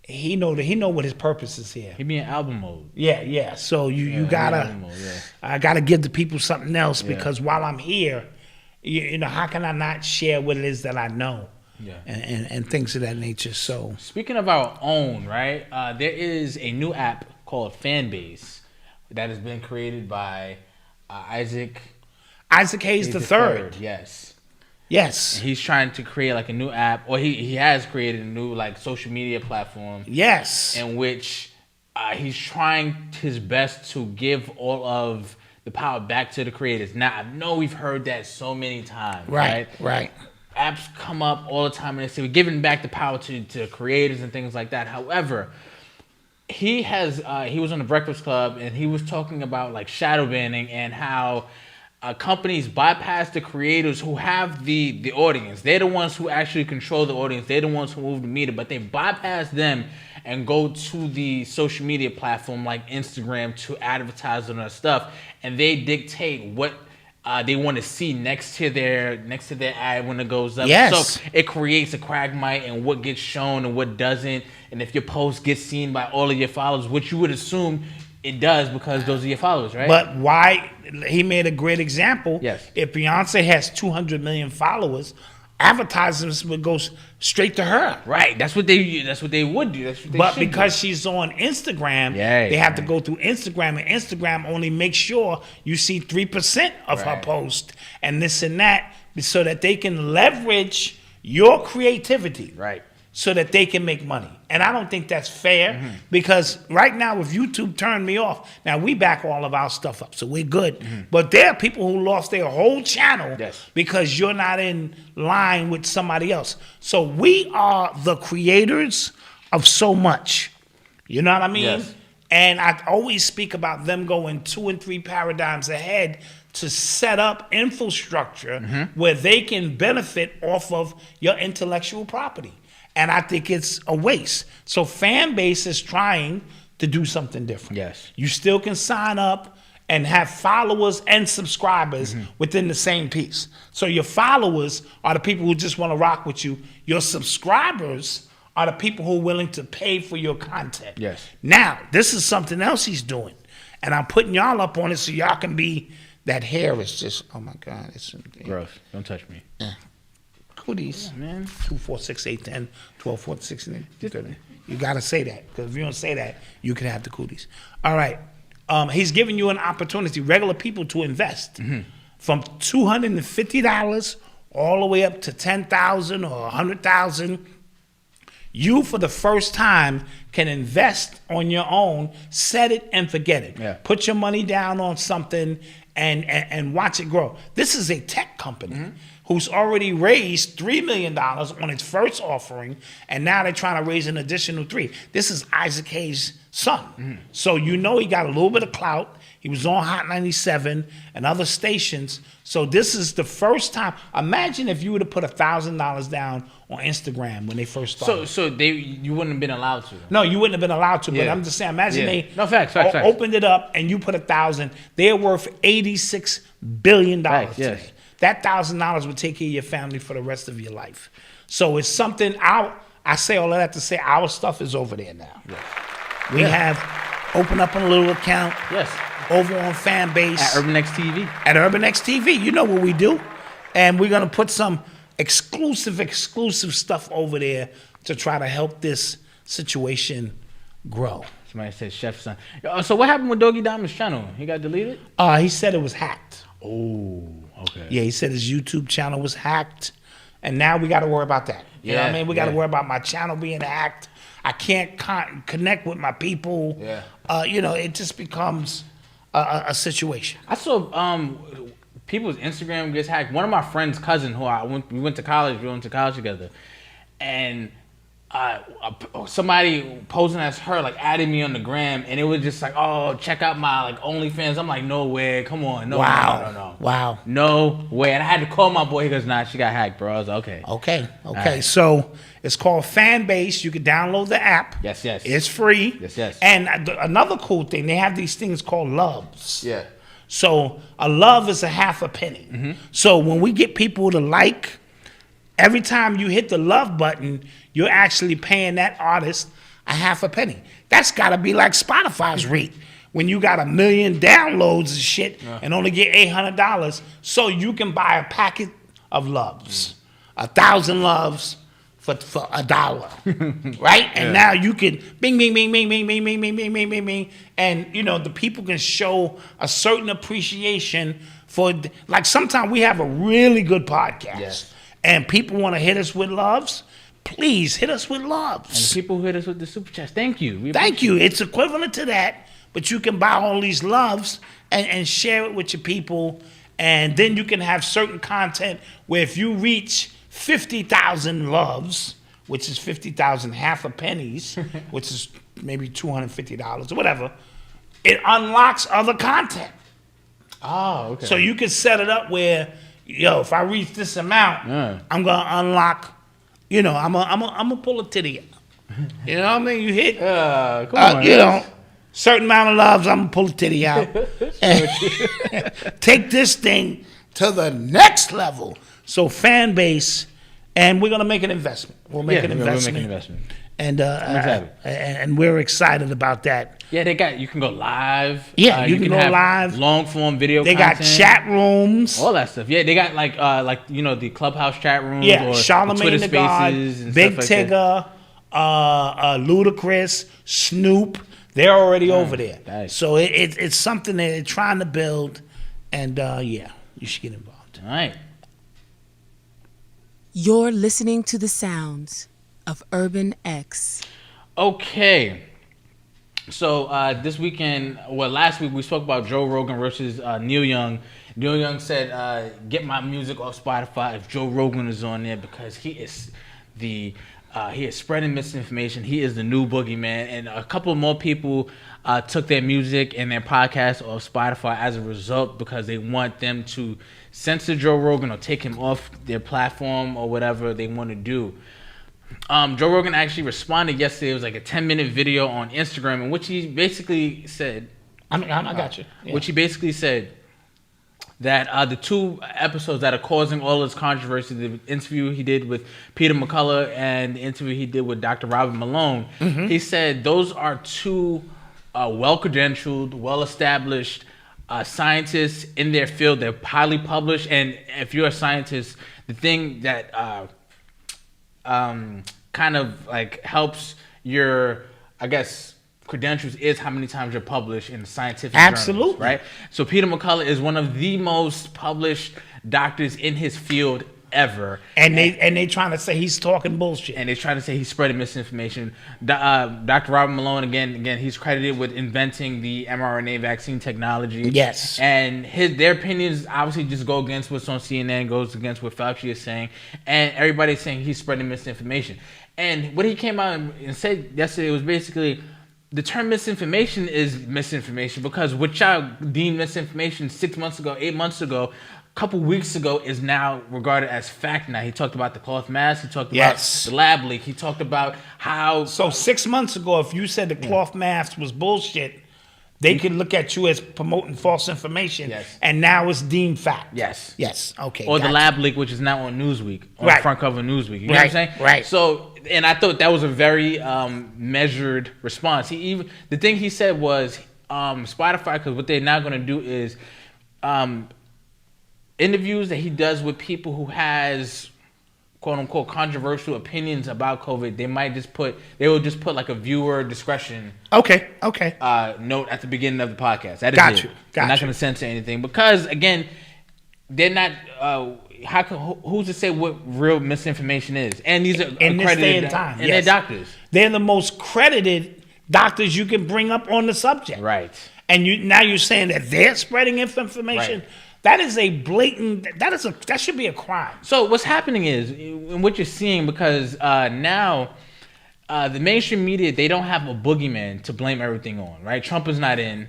he know what his purpose is here. He be in album mode. Yeah. So you gotta, I gotta give the people something else, because while I'm here, how can I not share what it is that I know? Yeah. And things of that nature. So speaking of our own, right? There is a new app called Fanbase that has been created by Isaac Hayes III. Yes. And he's trying to create like a new app, or he has created a new like social media platform. Yes. In which he's trying his best to give all of the power back to the creators. Now, I know we've heard that so many times. Right. Apps come up all the time and they say we're giving back the power to creators and things like that. However, he was on the Breakfast Club and he was talking about like shadow banning and how companies bypass the creators who have the audience. They're the ones who actually control the audience. They're the ones who move the media, but they bypass them and go to the social media platform like Instagram to advertise on their stuff, and they dictate what they want to see next to their ad when it goes up. Yes. So it creates a quagmire and what gets shown and what doesn't. And if your post gets seen by all of your followers, which you would assume it does because those are your followers, right? But why? He made a great example. Yes. If Beyonce has 200 million followers, advertisements would go straight to her. Right. That's what they would do. That's what they but should because do. She's on Instagram, they have to go through Instagram, and Instagram only makes sure you see 3% of her post and this and that, so that they can leverage your creativity. Right. So that they can make money. And I don't think that's fair, because right now, if YouTube turned me off, now we back all of our stuff up, so we're good. But there are people who lost their whole channel because you're not in line with somebody else. So we are the creators of so much. You know what I mean? Yes. And I always speak about them going 2 and 3 paradigms ahead to set up infrastructure where they can benefit off of your intellectual property. And I think it's a waste. So Fanbase is trying to do something different. Yes. You still can sign up and have followers and subscribers within the same piece. So your followers are the people who just want to rock with you. Your subscribers are the people who are willing to pay for your content. Yes. Now, this is something else he's doing. And I'm putting y'all up on it so y'all can be, that hair is just, oh my God. It's gross. Don't touch me. Yeah. Cooties. Yeah, man. 2, 4, 6, 8, 10, 12, 14, 16. You got to say that. Because if you don't say that, you can have the cooties. All right. He's giving you an opportunity, regular people, to invest from $250 all the way up to $10,000 or $100,000. You, for the first time, can invest on your own, set it and forget it. Yeah. Put your money down on something and watch it grow. This is a tech company who's already raised $3 million on its first offering, and now they're trying to raise an additional $3 million. This is Isaac Hayes' son. So you know he got a little bit of clout. He was on Hot 97 and other stations. So this is the first time. Imagine if you would have put $1,000 down on Instagram when they first started. So you wouldn't have been allowed to. No, you wouldn't have been allowed to. But I'm just saying, imagine they opened it up and you put $1,000. They're worth $86 billion today. That $1,000 would take care of your family for the rest of your life. So it's something. I say all of that to say our stuff is over there now. We have opened up a little account. Over on Fanbase. At UrbanX TV. At UrbanX TV. You know what we do. And we're going to put some exclusive stuff over there to try to help this situation grow. Somebody said Chef's son. So what happened with Doggy Diamond's channel? He got deleted? He said it was hacked. Oh, okay. Yeah, he said his YouTube channel was hacked. And now we got to worry about that. You know what I mean? We got to worry about my channel being hacked. I can't connect with my people. It just becomes a situation. I saw people's Instagram gets hacked. One of my friend's cousin, we went to college together, and somebody posing as her added me on the gram, and it was just like, oh, check out my OnlyFans. I'm like, no way, come on, no, wow, no way. And I had to call my boy. He goes, nah, she got hacked, bro. I was like, okay. Right. So it's called Fanbase. You can download the app. Yes. It's free. Yes. And another cool thing, they have these things called loves. Yeah. So a love is a half a penny. So when we get people to like, every time you hit the love button, you're actually paying that artist a half a penny. That's got to be like Spotify's rate when you got 1 million downloads and shit and only get $800. So you can buy a packet of loves, 1,000 loves for $1, right? And now you can bing, bing, bing, bing, bing, bing, bing, bing, bing, bing, bing, bing, and the people can show a certain appreciation for. Like sometimes we have a really good podcast, and people want to hit us with loves. Please hit us with loves. And the people who hit us with the super chats, thank you. Thank you. It's equivalent to that, but you can buy all these loves and share it with your people, and then you can have certain content where if you reach 50,000 loves, which is 50,000 half a pennies, which is maybe $250 or whatever, it unlocks other content. Oh, okay. So you can set it up where, if I reach this amount, I'm gonna unlock. I'm gonna pull a titty out. You know what I mean? You hit, certain amount of loves, I'm gonna pull a titty out. Take this thing to the next level. So Fanbase, and we're gonna make an investment. We'll make an investment. And we're excited about that. Yeah, you can go live. Yeah, you can go live. Long form video. They got chat rooms. All that stuff. Yeah, they got the Clubhouse chat rooms. Yeah, or Charlamagne the God, and Big stuff Tigger, Ludacris, Snoop. They're already over there. Nice. So it's something that they're trying to build, and you should get involved. All right. You're listening to the sounds of Urban X. Okay. So this weekend, last week we spoke about Joe Rogan versus Neil Young. Neil Young said, get my music off Spotify if Joe Rogan is on there because he is spreading misinformation. He is the new boogeyman. And a couple more people took their music and their podcast off Spotify as a result because they want them to censor Joe Rogan or take him off their platform or whatever they want to do. Joe Rogan actually responded yesterday. It was like a 10-minute video on Instagram in which he basically said, I got you. Yeah. Which he basically said, that the 2 episodes that are causing all this controversy, the interview he did with Peter McCullough and the interview he did with Dr. Robert Malone, he said those are 2 well-credentialed, well-established scientists in their field. They're highly published, and if you're a scientist, the thing that kind of like helps your, I guess, credentials is how many times you're published in scientific journals, right? So Peter McCullough is one of the most published doctors in his field ever, and they trying to say he's talking bullshit, and they're trying to say he's spreading misinformation. Dr. Robert Malone, again, he's credited with inventing the mRNA vaccine technology. Yes, and their opinions obviously just go against what's on CNN, goes against what Fauci is saying, and everybody's saying he's spreading misinformation. And what he came out and said yesterday was basically, the term misinformation is misinformation because what y'all deemed misinformation 6 months ago, 8 months ago, a couple weeks ago is now regarded as fact now. He talked about the cloth mask. He talked about the lab leak. He talked about how... So 6 months ago, if you said the cloth mask was bullshit, they could look at you as promoting false information, and now it's deemed fact. Yes. Okay. Or the lab leak, which is now on Newsweek, on the front cover of Newsweek. You know what I'm saying? Right. So, and I thought that was a very measured response. The thing he said was Spotify, because what they're now going to do is interviews that he does with people who has quote unquote controversial opinions about COVID, they will just put like a viewer discretion note at the beginning of the podcast. That is it. They're not going to censor anything because again, they're not who's to say what real misinformation is? And these are in this day and time, and they're doctors. They're the most credited doctors you can bring up on the subject. Right. And now you're saying that they're spreading information. Right. That is a blatant. That should be a crime. So what's happening is, and what you're seeing, because now the mainstream media, they don't have a boogeyman to blame everything on, right? Trump is not in,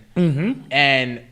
and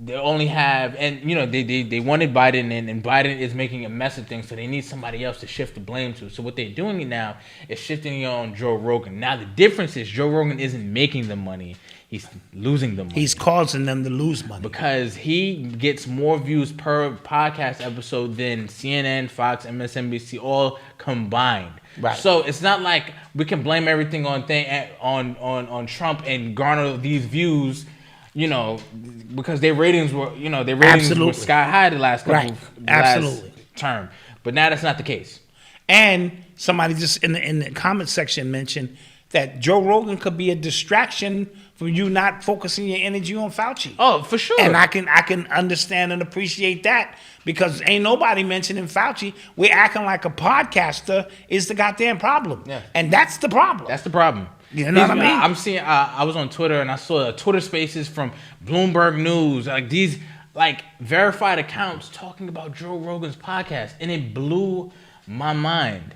they only have, and they wanted Biden in, and Biden is making a mess of things, so they need somebody else to shift the blame to. So what they're doing now is shifting it on Joe Rogan. Now the difference is Joe Rogan isn't making the money. He's losing the money. He's causing them to lose money. Because he gets more views per podcast episode than CNN, Fox, MSNBC all combined. Right. So it's not like we can blame everything on Trump and garner these views, because their ratings were, were sky high the last couple last term. But now that's not the case. And somebody just in the comment section mentioned that Joe Rogan could be a distraction from you not focusing your energy on Fauci. Oh, for sure. And I can understand and appreciate that because ain't nobody mentioning Fauci. We're acting like a podcaster is the goddamn problem. Yeah. And that's the problem. That's the problem. You know what I mean? I'm seeing, I was on Twitter and I saw Twitter spaces from Bloomberg News, like these verified accounts talking about Joe Rogan's podcast, and it blew my mind.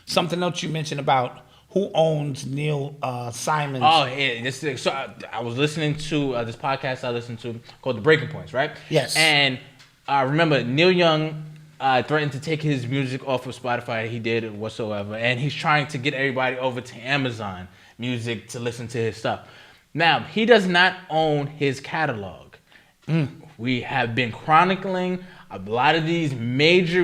Something else you mentioned about who owns Neil Simon's? Oh, yeah. So I was listening to this podcast I listened to called The Breaking Points, right? Yes. And remember, Neil Young threatened to take his music off of Spotify. He did whatsoever. And he's trying to get everybody over to Amazon Music to listen to his stuff. Now, he does not own his catalog. We have been chronicling a lot of these major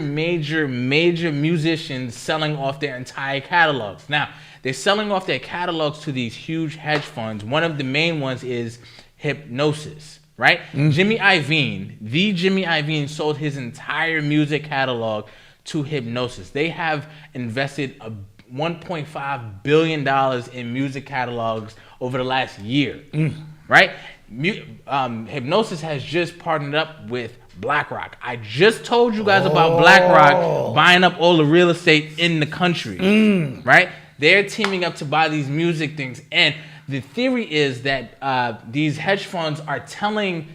musicians selling off their entire catalogs. Now, they're selling off their catalogs to these huge hedge funds. One of the main ones is Hypnosis, right? Jimmy Iovine sold his entire music catalog to Hypnosis. They have invested $1.5 billion in music catalogs over the last year, right? Hypnosis has just partnered up with BlackRock. I just told you guys about BlackRock buying up all the real estate in the country, right? They're teaming up to buy these music things. And the theory is that these hedge funds are telling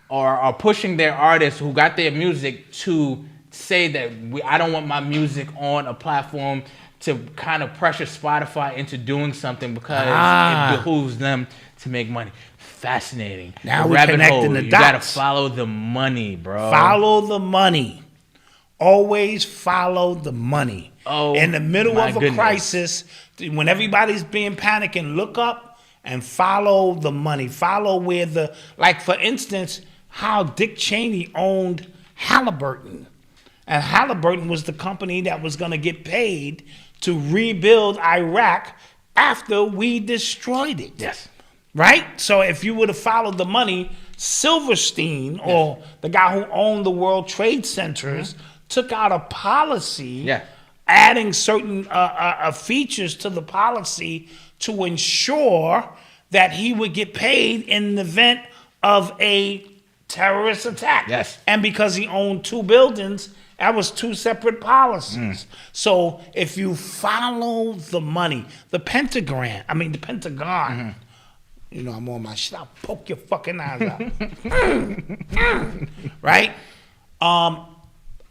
or are pushing their artists who got their music to say that I don't want my music on a platform, to kind of pressure Spotify into doing something because it behooves them to make money. Fascinating. Now we're connecting the dots. You gotta follow the money, bro. Follow the money. Always follow the money. Oh, in the middle of a crisis, when everybody's being panicking, look up and follow the money. Follow where for instance, how Dick Cheney owned Halliburton. And Halliburton was the company that was going to get paid to rebuild Iraq after we destroyed it. Yes. Right? So if you would have followed the money, Silverstein, or the guy who owned the World Trade Centers, took out a policy adding certain features to the policy to ensure that he would get paid in the event of a terrorist attack. Yes. And because he owned 2 buildings, that was 2 separate policies. So if you follow the money, the Pentagon, you know, I'm on my shit, I'll poke your fucking eyes out. Right?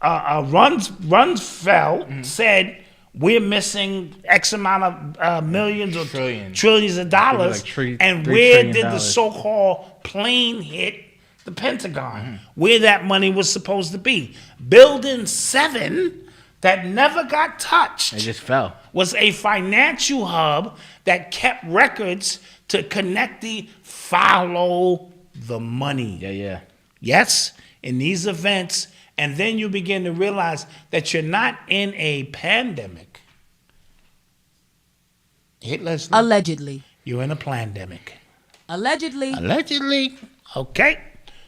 Rumsfeld said, we're missing X amount of millions or trillions of dollars. And where did the so-called plane hit the Pentagon? Where that money was supposed to be. Building 7 that never got touched. It just fell. Was a financial hub that kept records to connect the follow the money. Yeah. Yes, in these events, and then you begin to realize that you're not in a pandemic. Allegedly. You're in a plandemic. Allegedly. Okay.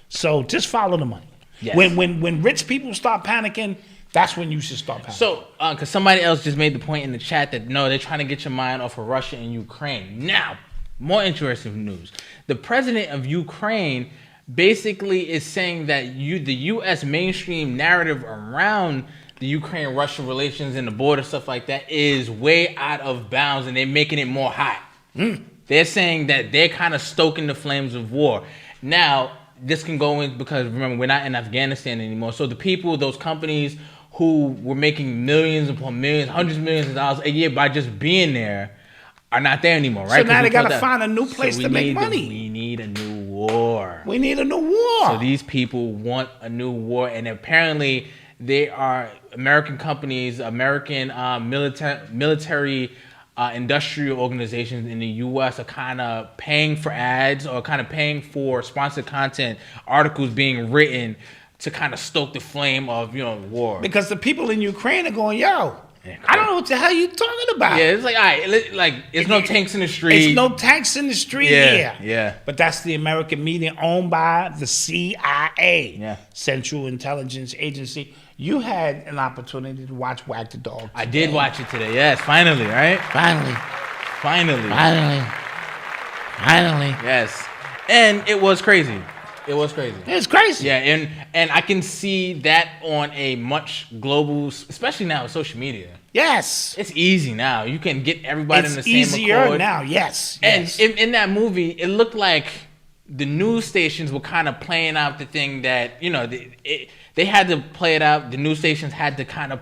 So just follow the money. Yes. When rich people start panicking, that's when you should start panicking. So, because somebody else just made the point in the chat that no, they're trying to get your mind off of Russia and Ukraine. Now, more interesting news. The president of Ukraine basically is saying that the U.S. mainstream narrative around the Ukraine-Russia relations and the border stuff like that is way out of bounds, and they're making it more hot. They're saying that they're kind of stoking the flames of war. Now, this can go in because, remember, we're not in Afghanistan anymore. So the people, those companies who were making millions upon millions, hundreds of millions of dollars a year by just being there are not there anymore, right? So now they got to find a new place to make money. We need a new war. We need a new war. So these people want a new war, and apparently they are American companies, American military industrial organizations in the U.S. are kind of paying for ads or kind of paying for sponsored content, articles being written to kind of stoke the flame of, war. Because the people in Ukraine are going, yo, I don't know what the hell you talking about. Yeah, it's like, all right, like, it's no tanks in the street. It's no tanks in the street here. Yeah. But that's the American media owned by the CIA, Central Intelligence Agency. You had an opportunity to watch Wag the Dog today. I did watch it today, yes, finally, right? Finally. Yes. And it was crazy. It's crazy. Yeah, and I can see that on a much global, especially now with social media. Yes. It's easy now. You can get everybody in the same It's easier accord. now, yes. And in that movie, it looked like the news stations were kind of playing out the thing that, they had to play it out. The news stations had to kind of,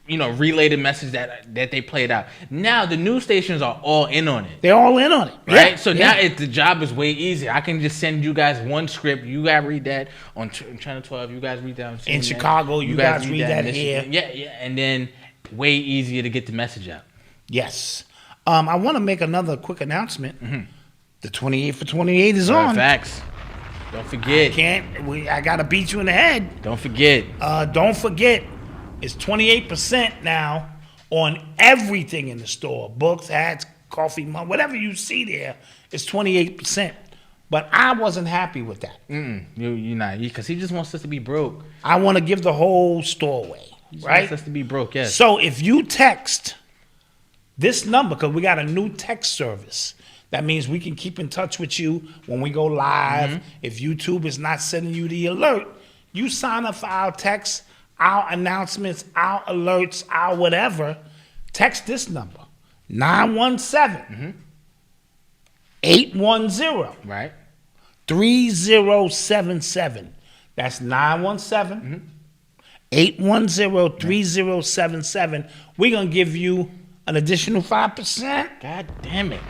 relay the message that they played out. Now the news stations are all in on it. They're all in on it. Right? So now the job is way easier. I can just send you guys one script. You guys read that on Channel 12. You guys read that on CNN. In Chicago, you guys read that here. Yeah. And then way easier to get the message out. Yes. I want to make another quick announcement. The 28 for 28 is on. Facts. Don't forget. I got to beat you in the head. Don't forget. Don't forget. It's 28% now on everything in the store. Books, hats, coffee, whatever you see there, it's 28%. But I wasn't happy with that. You're not. Because he just wants us to be broke. I want to give the whole store away. He just right? wants us to be broke, yes. So if you text this number, because we got a new text service, that means we can keep in touch with you when we go live. If YouTube is not sending you the alert, you sign up for our text, our announcements, our alerts, our whatever. Text this number, 917-810. Right. 3077. That's 917-810-3077. We're going to give you an additional 5%. God damn it.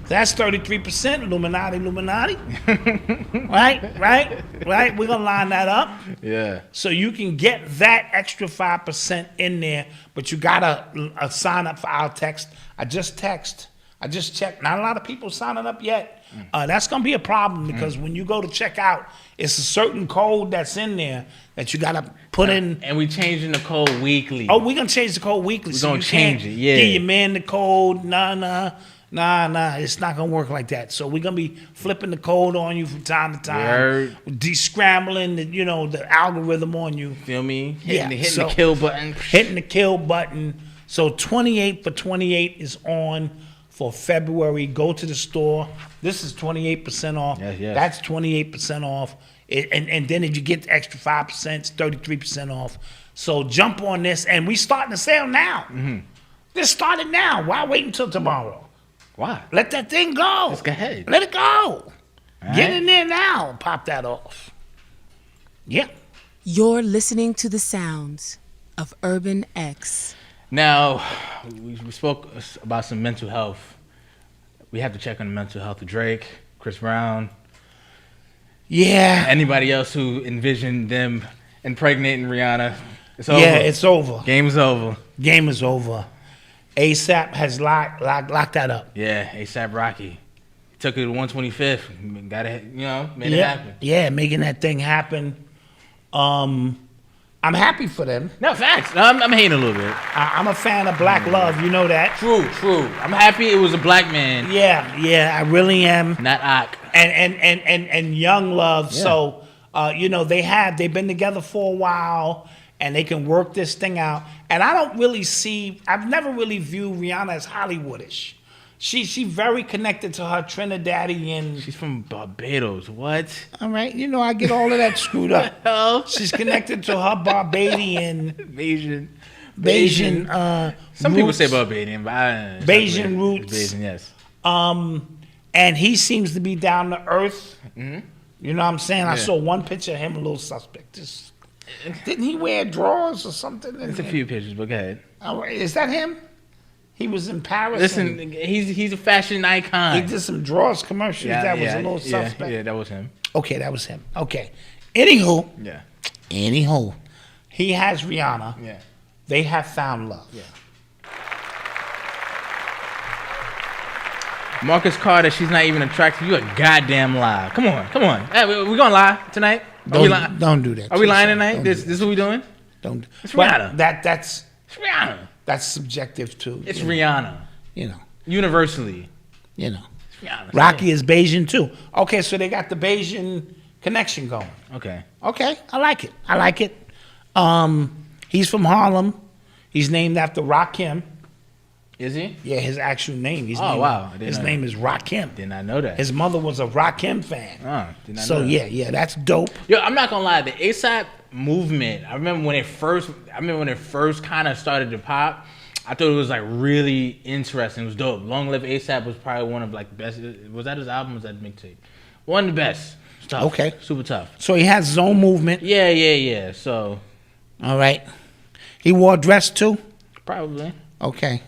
That's 33%. Illuminati. Right? We're going to line that up. Yeah. So you can get that extra 5% in there, but you got to sign up for our text. I just text I just checked. Not a lot of people signing up yet. That's going to be a problem because when you go to check out, it's a certain code that's in there that you got to put in. And we changing the code weekly. Oh, we're going to change the code weekly. We're going to change it, yeah. Give your man the code. Nah. It's not going to work like that. So we're going to be flipping the code on you from time to time. De-scrambling the algorithm on you. Feel me? Hitting the kill button. Hitting the kill button. So 28 for 28 is on for February. Go to the store. This is 28% off. Yes. That's 28% off. And then if you get the extra 5%, it's 33% off. So jump on this. And we starting the sale now. Mm-hmm. This started now. Why wait until tomorrow? Why? Let that thing go. Let's go ahead. Let it go. All Get right. in there now and pop that off. Yeah. You're listening to the sounds of Urban X. Now, we spoke about some mental health. We have to check on the mental health of Drake, Chris Brown. Yeah. Anybody else who envisioned them impregnating Rihanna. It's over. Yeah, it's over. Game is over. Game is over. ASAP has locked that up. Yeah, ASAP Rocky. Took it to 125th. Got it, made it happen. Yeah, making that thing happen. I'm happy for them. No, facts. I'm hating a little bit. I'm a fan of Black Love. You know that. True. I'm happy it was a black man. Yeah, I really am. Not Ak. And Young Love. Yeah. So, they've been together for a while, and they can work this thing out. And I've never really viewed Rihanna as Hollywoodish. She very connected to her Trinidadian. She's from Barbados. What? All right, I get all of that screwed up. She's connected to her Barbadian. Bayesian. Some people say Barbadian, but Bayesian roots. Bayesian, yes. And he seems to be down to earth. Mm-hmm. You know what I'm saying? Yeah. I saw one picture of him, a little suspect. Didn't he wear drawers or something? It's a few pictures, but go ahead. All right, is that him? He was in Paris. Listen, he's a fashion icon. He did some drawers commercials. That was a little suspect. Yeah, that was him. Okay, that was him. Okay. Anywho. Yeah. He has Rihanna. Yeah. They have found love. Yeah. Marcus Carter, she's not even attractive. You a goddamn lie. Come on. Hey, we gonna lie tonight? Don't do that. Are we lying tonight? This is what we doing? It's Rihanna. That's Rihanna. That's subjective too. It's Rihanna. Universally. It's Rihanna. Rocky is Bayesian too. Okay, so they got the Bayesian connection going. Okay. I like it. He's from Harlem. He's named after Rakim. Is he? Yeah, his actual name. Wow. His name is Rakim. Did not know that. His mother was a Rakim fan. Did not know that. Yeah, that's dope. Yo, I'm not gonna lie. The ASAP movement. I remember when it first kind of started to pop. I thought it was like really interesting. It was dope. Long Live ASAP was probably one of like the best. Was that his album? Or was that mixtape? One of the best. It's tough. Okay. Super tough. So he has his own movement. Yeah. So. All right. He wore a dress too. Probably. Okay.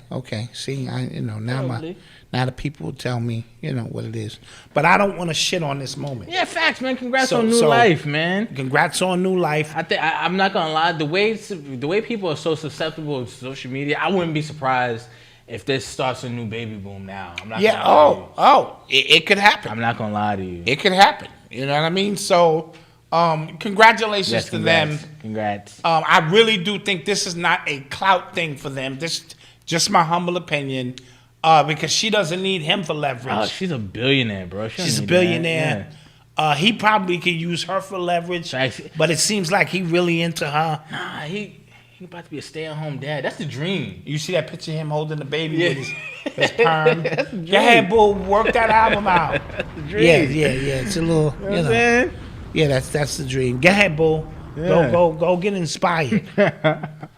See, now the people will tell me, what it is. But I don't want to shit on this moment. Yeah, facts, man. Congrats on new life, man. Congrats on new life. I'm not gonna lie. The way people are so susceptible to social media, I wouldn't be surprised if this starts a new baby boom now. I'm not. Yeah. It could happen. I'm not gonna lie to you. It could happen. You know what I mean? So, congratulations to them. Congrats. I really do think this is not a clout thing for them. This just my humble opinion. Because she doesn't need him for leverage. Oh, she's a billionaire, bro. She's a billionaire. Yeah. He probably could use her for leverage, but it seems like he really into her. Nah, he about to be a stay-at-home dad. That's the dream. You see that picture of him holding the baby with his perm? Go ahead, boo. Work that album out. That's the dream. Yeah. It's a little, you know what I'm saying? Yeah, that's the dream. Go ahead, boo. Yeah. Go get inspired.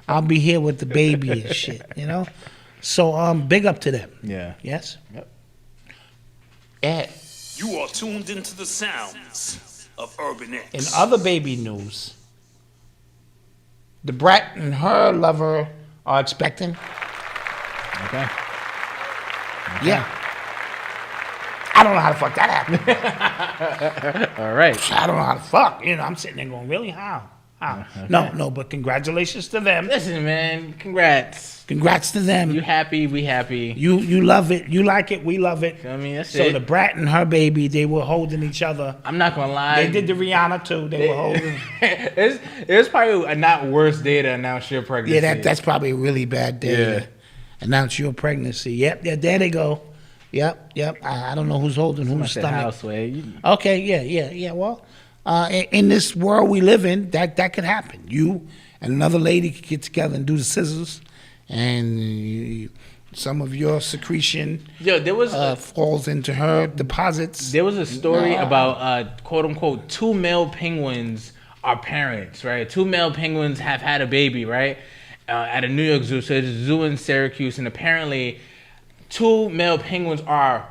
I'll be here with the baby and shit, So big up to them. Yeah. Yes? Yep. Yeah. You are tuned into the sounds of Urban X. In other baby news, the brat and her lover are expecting. Okay. Yeah. I don't know how the fuck that happened. All right. I don't know how the fuck. I'm sitting there going, really? How? Okay. No, but congratulations to them. Listen, man, congrats to them. You happy? We happy. You love it. You like it. We love it. I mean, that's so it. the brat and her baby, they were holding each other. I'm not gonna lie. They did the Rihanna too. They were holding. It's probably a not worse day to announce your pregnancy. Yeah, that's probably a really bad day. To announce your pregnancy. Yep. Yeah, there they go. Yep. I don't know who's holding whose stomach. Okay. Yeah. Well, in this world we live in, that could happen. You and another lady could get together and do the scissors, and some of your secretion there was falls into her deposits. There was a story about quote unquote 2 male penguins are parents, right? 2 male penguins have had a baby, right? At a New York zoo. So it's a zoo in Syracuse, and apparently 2 male penguins are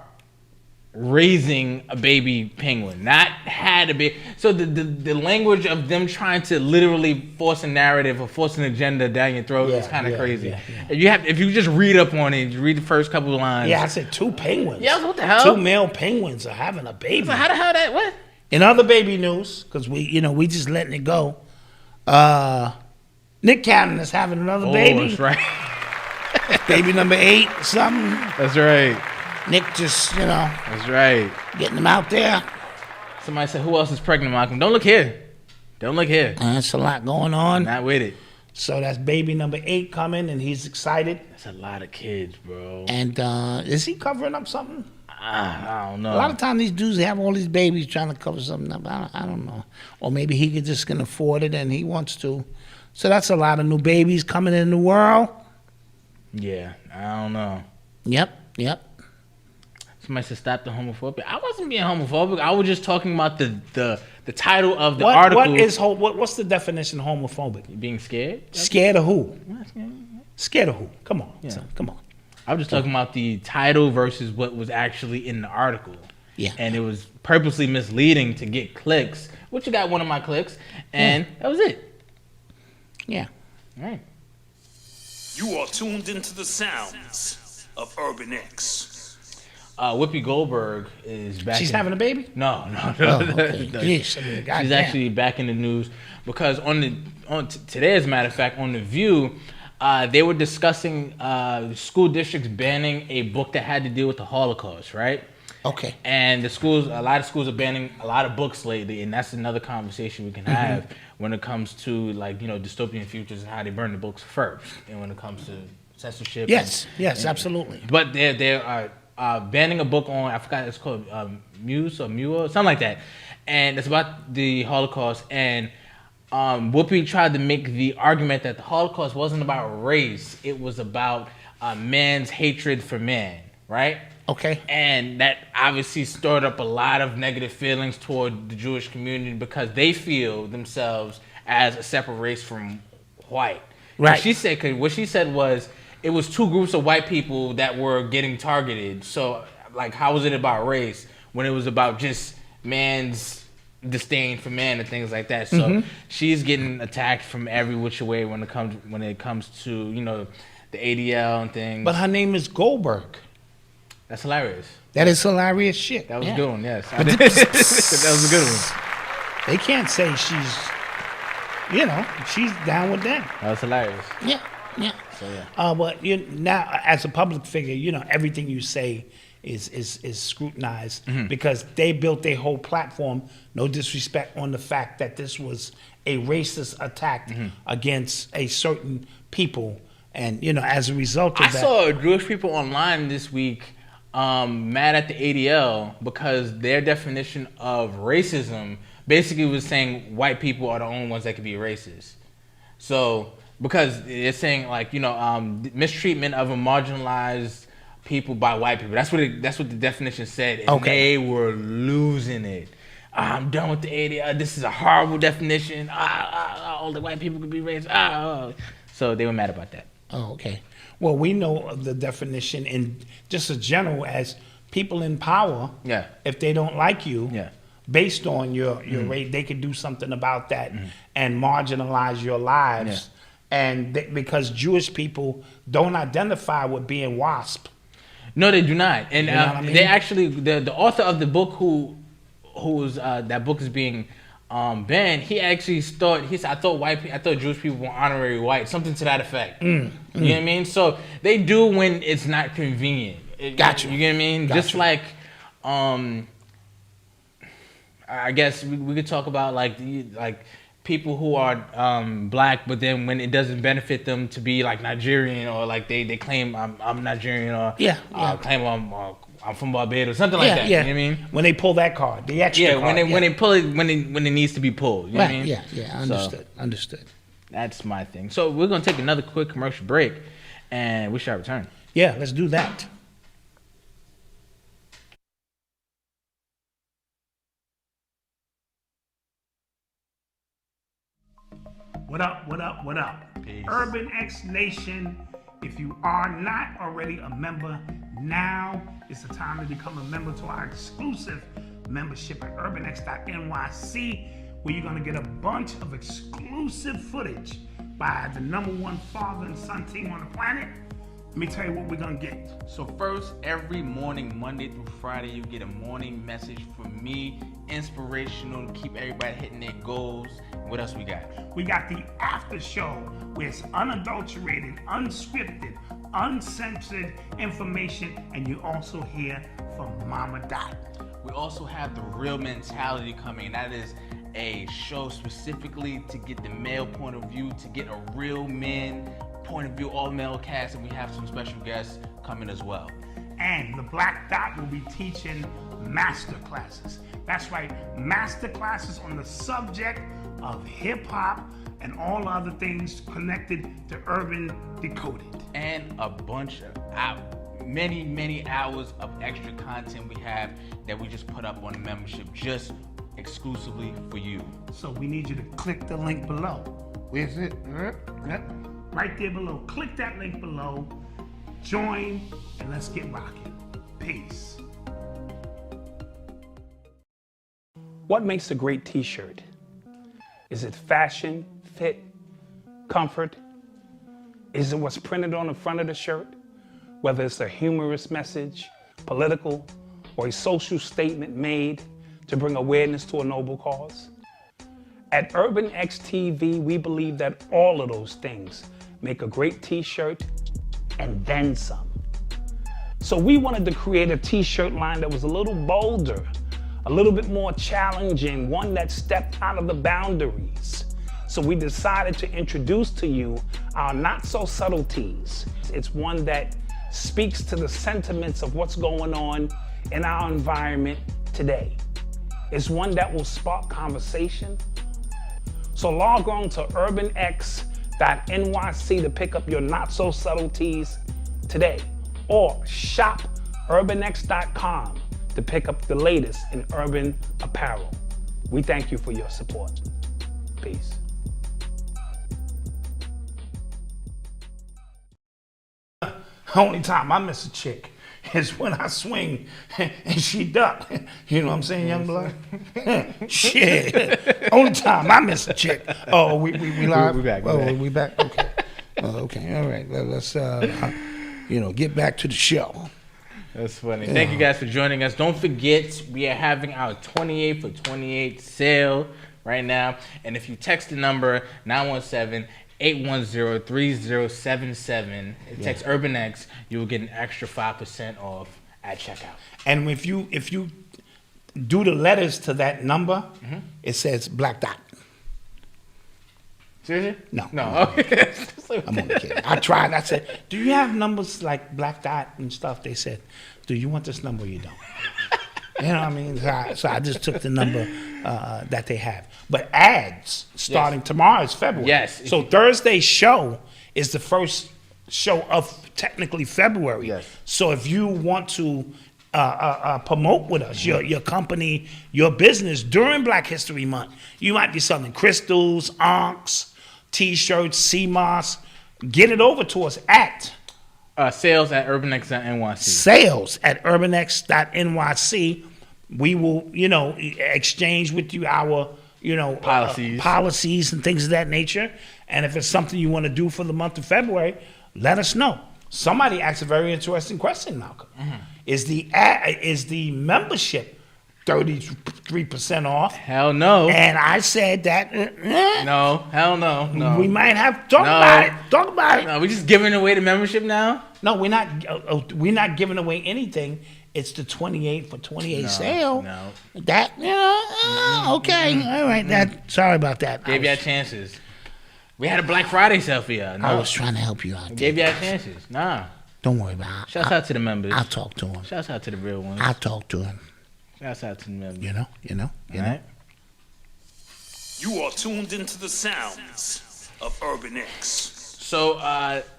raising a baby penguin, not had a baby. So the language of them trying to literally force a narrative or force an agenda down your throat is kind of crazy. Yeah. If you just read up on it, you read the first couple of lines. Yeah, I said 2 penguins. Yeah, what the hell? 2 male penguins are having a baby. So how the hell that what? In other baby news, because we just letting it go. Nick Cannon is having another baby. That's right. Baby number 8, something. That's right. Nick just, That's right. Getting them out there. Somebody said, who else is pregnant, Malcolm? Don't look here. That's a lot going on. Not with it. So that's baby number 8 coming, and he's excited. That's a lot of kids, bro. And is he covering up something? I don't know. A lot of times these dudes have all these babies trying to cover something up. I don't know. Or maybe he just can afford it and he wants to. So that's a lot of new babies coming in the world. Yeah, I don't know. Yep. Somebody said stop the homophobia. I wasn't being homophobic. I was just talking about the title of the article. What's the definition of homophobic? Being scared? Scared of who? Scared of who? Come on. Yeah. Son, come on. I was just talking about the title versus what was actually in the article. Yeah. And it was purposely misleading to get clicks, which you got one of my clicks, and that was it. Yeah. All right. You are tuned into the sounds of Urban X. Whoopi Goldberg is back. She's having a baby? No. Okay. No. She's actually back in the news because today, as a matter of fact, on The View, they were discussing school districts banning a book that had to deal with the Holocaust, right? Okay. And a lot of schools are banning a lot of books lately, and that's another conversation we can have when it comes to dystopian futures and how they burn the books first, and when it comes to censorship. Yes, absolutely. But they are banning a book on, I forgot, it's called Muse or Mua, something like that, and it's about the Holocaust. And Whoopi tried to make the argument that the Holocaust wasn't about race; it was about man's hatred for man, right? Okay. And that obviously stirred up a lot of negative feelings toward the Jewish community because they feel themselves as a separate race from white. Right. What she said was it was 2 groups of white people that were getting targeted. So, how was it about race when it was about just man's disdain for man and things like that? So she's getting attacked from every which way when it comes to the ADL and things. But her name is Goldberg. That's hilarious. That is hilarious shit. That was a good one, yes. That was a good one. They can't say she's down with them. That was hilarious. Yeah. So yeah. But now, as a public figure, everything you say is scrutinized because they built their whole platform, no disrespect, on the fact that this was a racist attack against a certain people. And, as a result of that. I saw Jewish people online this week mad at the ADL because their definition of racism basically was saying white people are the only ones that can be racist. So, because it's saying mistreatment of a marginalized people by white people. That's what the definition said. And they were losing it. I'm done with the ADL. This is a horrible definition. All the white people could be racist. So they were mad about that. Oh, okay. Well, we know of the definition in just a general as people in power. Yeah. If they don't like you, based on your race, they could do something about that and marginalize your lives. Yeah. And because Jewish people don't identify with being WASP. No, they do not. And you know what I mean? they actually the author of the book who's that book is being Ben, he actually thought I thought Jewish people were honorary white, something to that effect. You know what I mean? So they do when it's not convenient. Gotcha. You get what I mean? Gotcha. Just like, I guess we could talk about like people who are black, but then when it doesn't benefit them to be like Nigerian, or like they claim I'm Nigerian, or claim I'm from Barbados, something like that. Yeah. You know what I mean? When they pull that card, the extra card. When they pull it when it needs to be pulled. You know what I mean? Yeah. Understood. That's my thing. So we're gonna take another quick commercial break, and we shall return. Yeah, let's do that. What up? Peace. Urban X Nation, if you are not already a member, now is the time to become a member to our exclusive membership at urbanx.nyc, where you're going to get a bunch of exclusive footage by the #1 father and son team on the planet. Let me tell you what we're going to get. So first, every morning, Monday through Friday, you get a morning message from me, inspirational to keep everybody hitting their goals. What else we got? We got the after show, where it's unadulterated, unscripted, uncensored information, and you also hear from Mama Dot. We also have the Real Mentality coming. That is a show specifically to get the male point of view, to get a real man point of view, all male cast, and we have some special guests coming as well. And the Black Dot will be teaching master classes. That's right, master classes on the subject of hip hop and all other things connected to Urban Decoded. And a bunch of many hours of extra content we have that we just put up on the membership, just exclusively for you. So we need you to click the link below. Where's it? Right there below. Click that link below, join, and let's get rocking. Peace. What makes a great t-shirt? Is it fashion, fit, comfort? Is it what's printed on the front of the shirt? Whether it's a humorous message, political, or a social statement made to bring awareness to a noble cause? At Urban X TV, we believe that all of those things make a great t-shirt and then some. So we wanted to create a t-shirt line that was a little bolder, a little bit more challenging, one that stepped out of the boundaries. So we decided to introduce to you our Not So Subtleties. It's one that speaks to the sentiments of what's going on in our environment today. It's one that will spark conversation. So log on to urbanx.nyc to pick up your Not So Subtleties today, or shop urbanx.com to pick up the latest in urban apparel. We thank you for your support. Peace. Only time I miss a chick is when I swing and she duck. You know what I'm saying, young blood? Shit. Only time I miss a chick. Oh, we live? We back. We back? Okay. Okay, all right. Let's get back to the show. That's funny. Thank you guys for joining us. Don't forget, we are having our 28 for 28 sale right now. And if you text the number 917-810-3077, text UrbanX, you will get an extra 5% off at checkout. And if you do the letters to that number, it says Black Dot. Seriously? No. Okay. I'm only kidding. I tried. I said, do you have numbers like Black Dot and stuff? They said, do you want this number or you don't? You know what I mean? So I just took the number that they have. But ads starting tomorrow is February. Yes. So Thursday's show is the first show of technically February. Yes. So if you want to promote with us, your company, your business during Black History Month, you might be selling crystals, ankhs, T-shirts, CMOS. Get it over to us at sales at urbanx.nyc. Sales at urbanx.nyc. We will, exchange with you our, policies and things of that nature. And if it's something you want to do for the month of February, let us know. Somebody asked a very interesting question, Malcolm. Is the membership 33% off. Hell no. And I said that. No, hell no, no. We might have to talk about it. Talk about it. No, we just giving away the membership now? No, we're not giving away anything. It's the 28 for 28 sale. No. That, okay. All right. Sorry about that. Gave y'all chances. We had a Black Friday sale for y'all. No. I was trying to help you out. Gave y'all chances. Nah. Don't worry about it. Shouts out to the members. I'll talk to him. Shouts out to the real ones. I'll talk to him. Shouts out to the members. You know. Right. You are tuned into the sounds of Urban X. So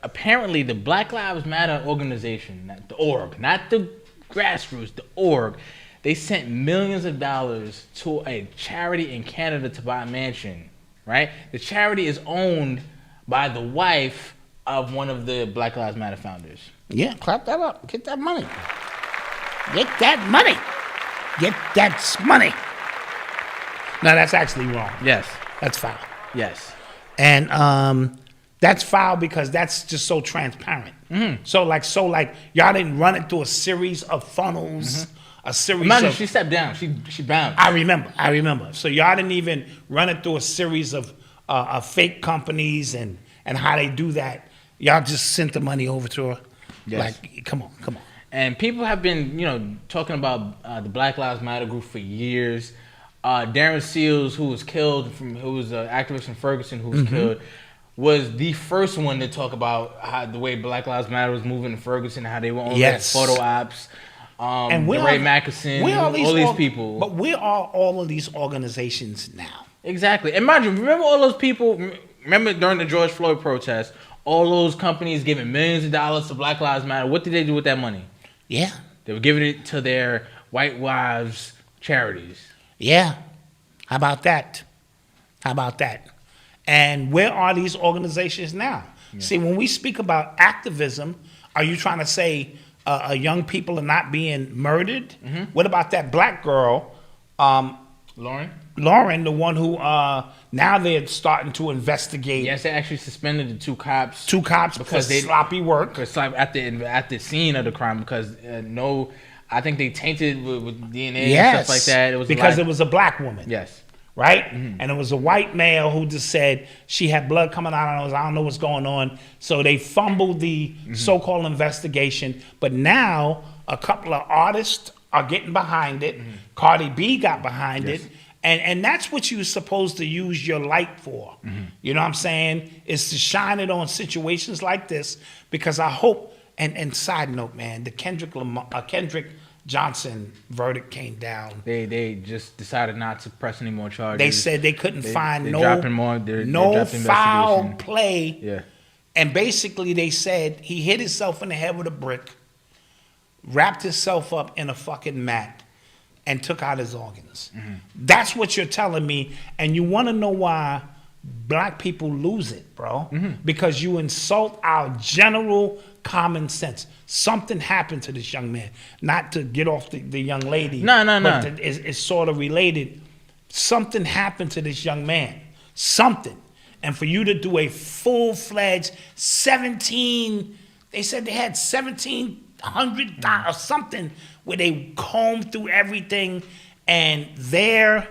apparently the Black Lives Matter organization, the org, not the grassroots, the org, they sent millions of dollars to a charity in Canada to buy a mansion, right? The charity is owned by the wife of one of the Black Lives Matter founders. Yeah, clap that up. Get that money. Get that money. Get that money. No, that's actually wrong. Yes. That's foul. Yes. And that's foul because that's just so transparent. Mm-hmm. So like y'all didn't run it through a series of funnels, a series Imagine of... she stepped down. She bounced. I remember. So y'all didn't even run it through a series of fake companies and how they do that. Y'all just sent the money over to her. Yes. Like, come on. And people have been, talking about the Black Lives Matter group for years. Darren Seals, who was killed, who was an activist from Ferguson, who was killed, was the first one to talk about how the way Black Lives Matter was moving in Ferguson, how they were on photo ops. And Ray Mackerson, all these people. But where are all of these organizations now? Exactly. Imagine, remember all those people, remember during the George Floyd protest, all those companies giving millions of dollars to Black Lives Matter. What did they do with that money? Yeah. They were giving it to their white wives' charities. Yeah. How about that? And where are these organizations now? Yeah. See, when we speak about activism, are you trying to say young people are not being murdered? Mm-hmm. What about that black girl, Lauren, the one who now they're starting to investigate. Yes, they actually suspended the two cops. Because they sloppy work. At the scene of the crime because I think they tainted with DNA and stuff like that. It was because it was a black woman. Yes. Right? Mm-hmm. And it was a white male who just said she had blood coming out of her nose. I don't know what's going on. So they fumbled the so-called investigation. But now a couple of artists are getting behind it. Mm-hmm. Cardi B got behind it. And that's what you're supposed to use your light for. Mm-hmm. You know what I'm saying? Is to shine it on situations like this. Because I hope, and side note, man, the Kendrick Johnson verdict came down. They just decided not to press any more charges. They said they couldn't find they're no foul play. Yeah. And basically they said he hit himself in the head with a brick, wrapped himself up in a fucking mat, and took out his organs. Mm-hmm. That's what you're telling me. And you want to know why black people lose it, bro? Mm-hmm. Because you insult our general common sense. Something happened to this young man. Not to get off the young lady. No. But it's sort of related. Something happened to this young man. Something. And for you to do a full-fledged 17, they said they had 1,700 or something where they combed through everything, and their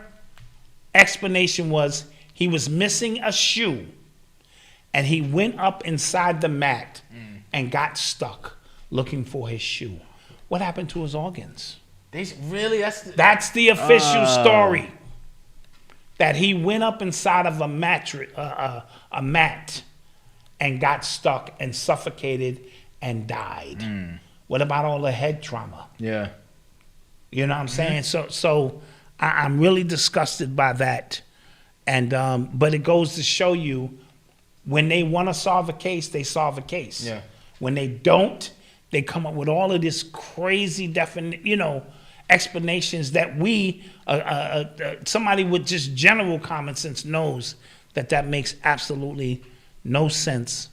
explanation was he was missing a shoe, and he went up inside the mat and got stuck looking for his shoe. What happened to his organs? That's the official story. That he went up inside of a mat and got stuck and suffocated and died. What about all the head trauma? Yeah. You know what I'm saying? So I'm really disgusted by that. And but it goes to show you, when they want to solve a case, they solve a case. Yeah. When they don't, they come up with all of this crazy explanations that we, somebody with just general common sense knows that makes absolutely no sense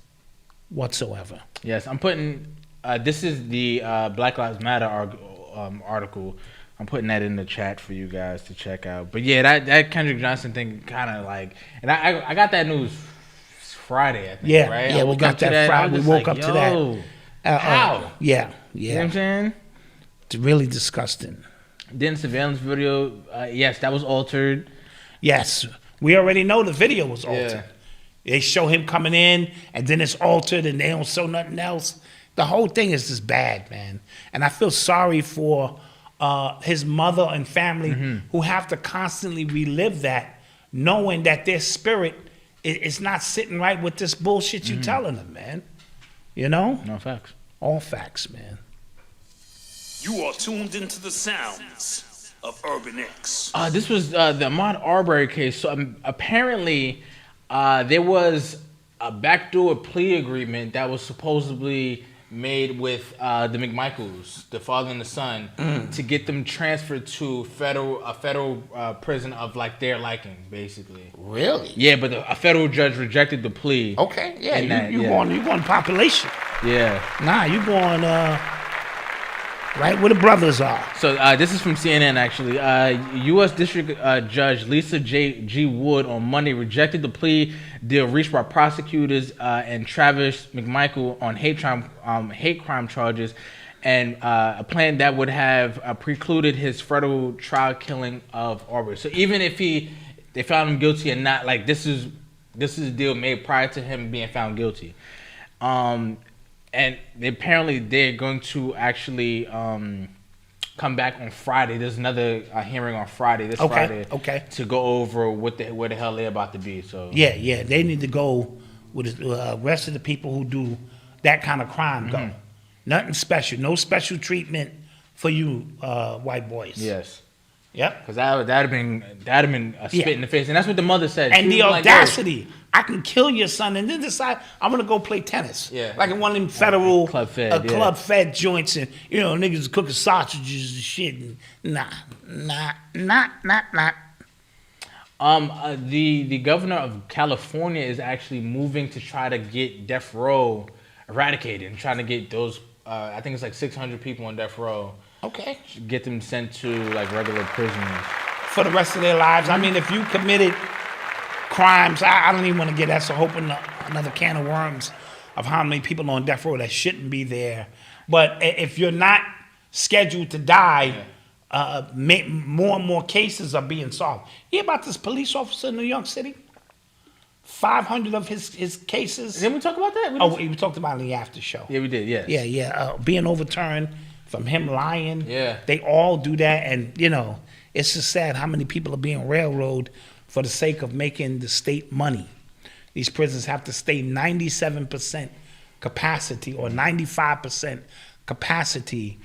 whatsoever. Yes, I'm putting, this is the Black Lives Matter article. I'm putting that in the chat for you guys to check out. But yeah, that Kendrick Johnson thing kind of like, and I got that news Friday, I think, right? Yeah, we got that Friday. We woke up to that. How? Yeah. You know what I'm saying? It's really disgusting. Then surveillance video, yes, that was altered. Yes, we already know the video was altered. Yeah. They show him coming in, and then it's altered, and they don't show nothing else. The whole thing is just bad, man. And I feel sorry for his mother and family who have to constantly relive that, knowing that their spirit is not sitting right with this bullshit you telling them, man. You know? No facts. All facts, man. You are tuned into the sounds of Urban X. This was the Ahmaud Arbery case. So apparently, there was a backdoor plea agreement that was supposedly made with the McMichaels, the father and the son, to get them transferred to a federal prison of like their liking, basically. Really? Yeah, but a federal judge rejected the plea. Okay, yeah, you going population. Yeah. Nah, you going right where the brothers are. So this is from CNN, actually. U.S. District Judge Lisa G. Wood on Monday rejected the plea deal reached by prosecutors and Travis McMichael on hate crime charges, and a plan that would have precluded his federal trial killing of Arbery. So even if they found him guilty or not, like this is a deal made prior to him being found guilty. And apparently they're going to actually come back on Friday. There's another hearing on Friday, Friday, to go over where the hell they're about to be. So yeah, they need to go with the rest of the people who do that kind of crime. Go, nothing special, no special treatment for you white boys. Yes. Yep. Because that'd have been a spit in the face, and that's what the mother said. And she the audacity. Like, I can kill your son and then decide I'm gonna go play tennis. Yeah. Like in one of them federal club fed joints, and niggas cooking sausages and shit. And nah. The governor of California is actually moving to try to get death row eradicated and trying to get those. I think it's like 600 people on death row. Okay. Get them sent to like regular prisoners for the rest of their lives. I mean, if you committed crimes, I don't even want to get that. So open another can of worms of how many people on death row that shouldn't be there. But if you're not scheduled to die, more and more cases are being solved. You hear about this police officer in New York City? 500 of his cases. Didn't we talk about that? We talked about it in the after show. Yeah, we did. Yes. Yeah. Being overturned from him lying. Yeah. They all do that, and it's just sad how many people are being railroaded for the sake of making the state money. These prisons have to stay 97% capacity or 95% capacity,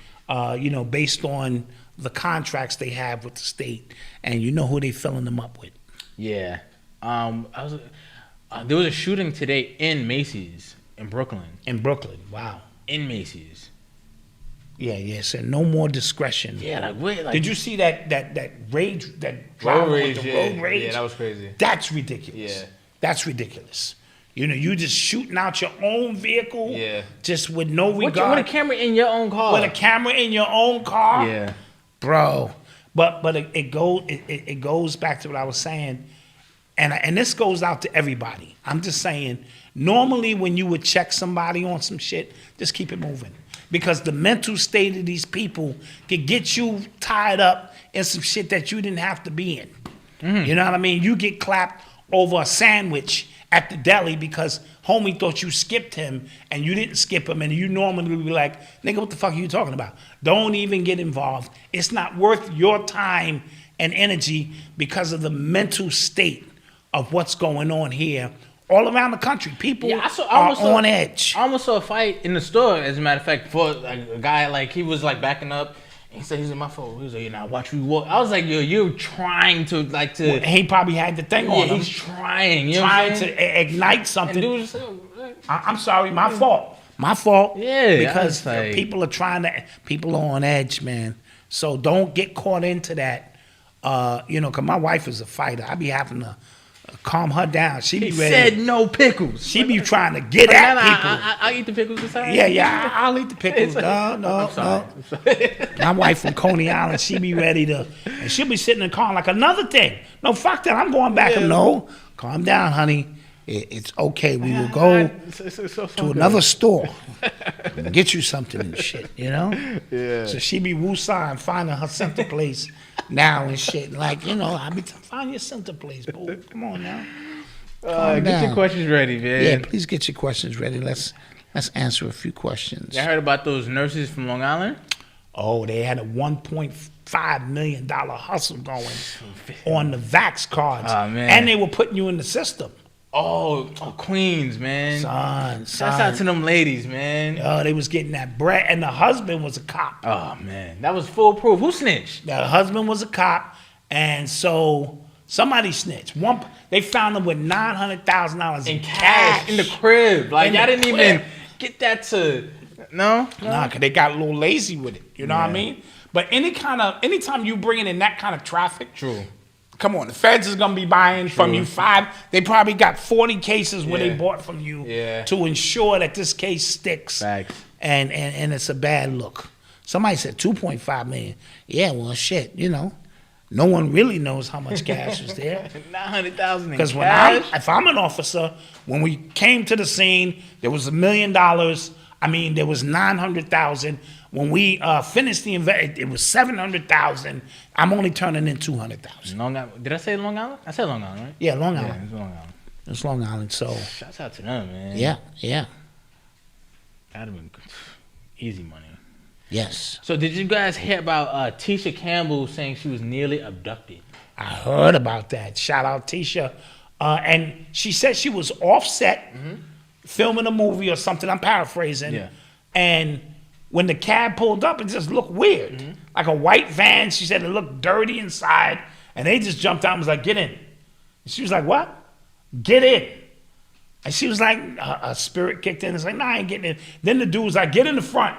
based on the contracts they have with the state, and you know who they filling them up with. Yeah. There was a shooting today in Macy's in Brooklyn. Wow. In Macy's. Yeah. So no more discretion. Yeah, wait. Did you see that rage, that driver with the road rage? Yeah, that was crazy. That's ridiculous. Yeah. That's ridiculous. You just shooting out your own vehicle. Yeah. Just with no regard. With a camera in your own car. With a camera in your own car. Yeah. Bro. But it goes back to what I was saying, and this goes out to everybody. I'm just saying, normally when you would check somebody on some shit, just keep it moving. Because the mental state of these people can get you tied up in some shit that you didn't have to be in. Mm-hmm. You know what I mean? You get clapped over a sandwich at the deli because homie thought you skipped him and you didn't skip him, and you normally would be like, nigga, what the fuck are you talking about? Don't even get involved. It's not worth your time and energy because of the mental state of what's going on here. All around the country, people are on edge. I almost saw a fight in the store, as a matter of fact, for a guy, he was backing up. And he said, he's in my phone. He was like, watch me walk. I was like, you're trying to Well, he probably had the thing on him. He's trying. Trying to ignite something. I'm sorry, my fault. My fault. Yeah. Because people are on edge, man. So don't get caught into that. Because my wife is a fighter. I be having to calm her down. She be ready. Said no pickles. She be trying to get at people. I'll eat the pickles this time. Yeah, I'll eat the pickles. No. My wife from Coney Island, she be ready to, and she'll be sitting in the car like another thing. No, fuck that. I'm going back. Yeah. No, calm down, honey. It's okay. We will go to another store. Get you something and shit, you know? Yeah. So she be woo-sign finding her center place now and shit. Like, you know, I be find your center place, boo. Come on now. Get your questions ready, man. Yeah, please get your questions ready. Let's answer a few questions. You heard about those nurses from Long Island? Oh, they had a $1.5 million hustle going on the Vax cards. Oh, man. And they were putting you in the system. Oh, Queens, man. Son. Shouts out to them ladies, man. Oh, they was getting that bread. And the husband was a cop. Oh, man. That was foolproof. Who snitched? The husband was a cop. And so somebody snitched. They found him with $900,000 in cash. In the crib. Like, y'all didn't even get that to... No? Nah, because they got a little lazy with it. You know what I mean? But anytime you bringing in that kind of traffic... True. Come on, the feds is gonna be buying from you 5. They probably got 40 cases where they bought from you to ensure that this case sticks. Facts. And it's a bad look. Somebody said 2.5 million. Yeah, well, shit, you know, no one really knows how much cash is there. 900,000 in Because if I'm an officer, when we came to the scene, there was $1 million. I mean, there was 900,000. When we finished the investment, it was 700,000. I'm only turning in 200,000. Long Island. Did I say Long Island? I said Long Island, right? Yeah, Long Island. Yeah, it's Long Island. It's Long Island. So shouts out to them, man. Yeah. That'd have been easy money. Yes. So did you guys hear about Tisha Campbell saying she was nearly abducted? I heard about that. Shout out Tisha. And she said she was offset filming a movie or something. I'm paraphrasing. Yeah. And when the cab pulled up, it just looked weird. Like a white van. She said it looked dirty inside. And they just jumped out and was like, get in. And she was like, what? Get in. And she was like, a spirit kicked in. It's like, nah, I ain't getting in. Then the dude was like, get in the front.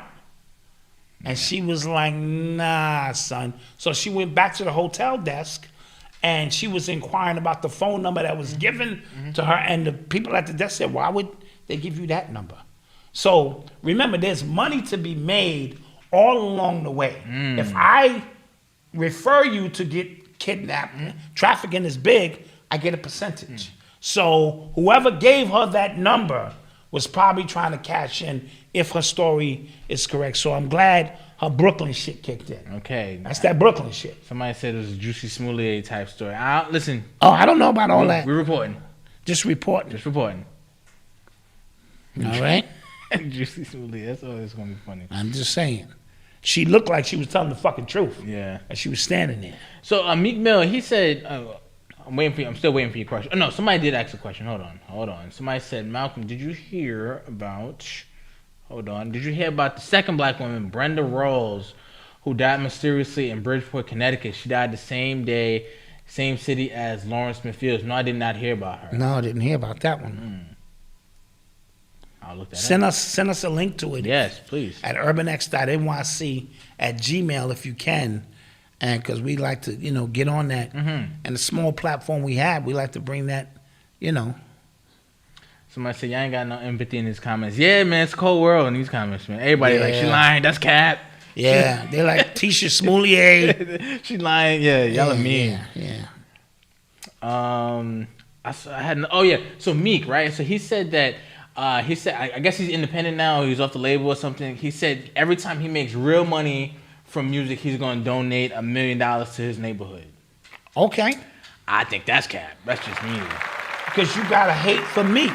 And she was like, nah, son. So she went back to the hotel desk and she was inquiring about the phone number that was given to her. And the people at the desk said, why would they give you that number? So remember, there's money to be made all along the way. If I refer you to get kidnapped, trafficking is big, I get a percentage. So whoever gave her that number was probably trying to cash in if her story is correct. So I'm glad her Brooklyn shit kicked in. Okay. That's that Brooklyn shit. Somebody said it was a Juicy Smoulier type story. Listen. Oh, I don't know about all that. We're reporting. Just reporting. Just reporting. All right. Juicy Smoulier. That's always going to be funny. I'm just saying. She looked like she was telling the fucking truth. Yeah. And she was standing there. So Meek Mill, he said, I'm still waiting for your question. Oh, no, somebody did ask a question. Hold on. Somebody said, Malcolm, did you hear about the second black woman, Brenda Rawls, who died mysteriously in Bridgeport, Connecticut? She died the same day, same city as Lawrence Smith Fields. No, I did not hear about her. No, I didn't hear about that one. I'll look that up. Send us a link to it. Yes, please. At urbanx.nyc@gmail if you can. And because we like to, get on that. And the small platform we have, we like to bring that, Somebody said, y'all ain't got no empathy in these comments. Yeah, man, it's a cold world in these comments, man. Everybody like, she lying, that's cap. Yeah, they like Tisha Smoulier. She lying, yeah, y'all are mean. Yeah. So Meek, right? So he said that, I guess he's independent now, he's off the label or something. He said every time he makes real money from music, he's going to donate $1 million to his neighborhood. Okay. I think that's cap. That's just me. Because you got to hate for me.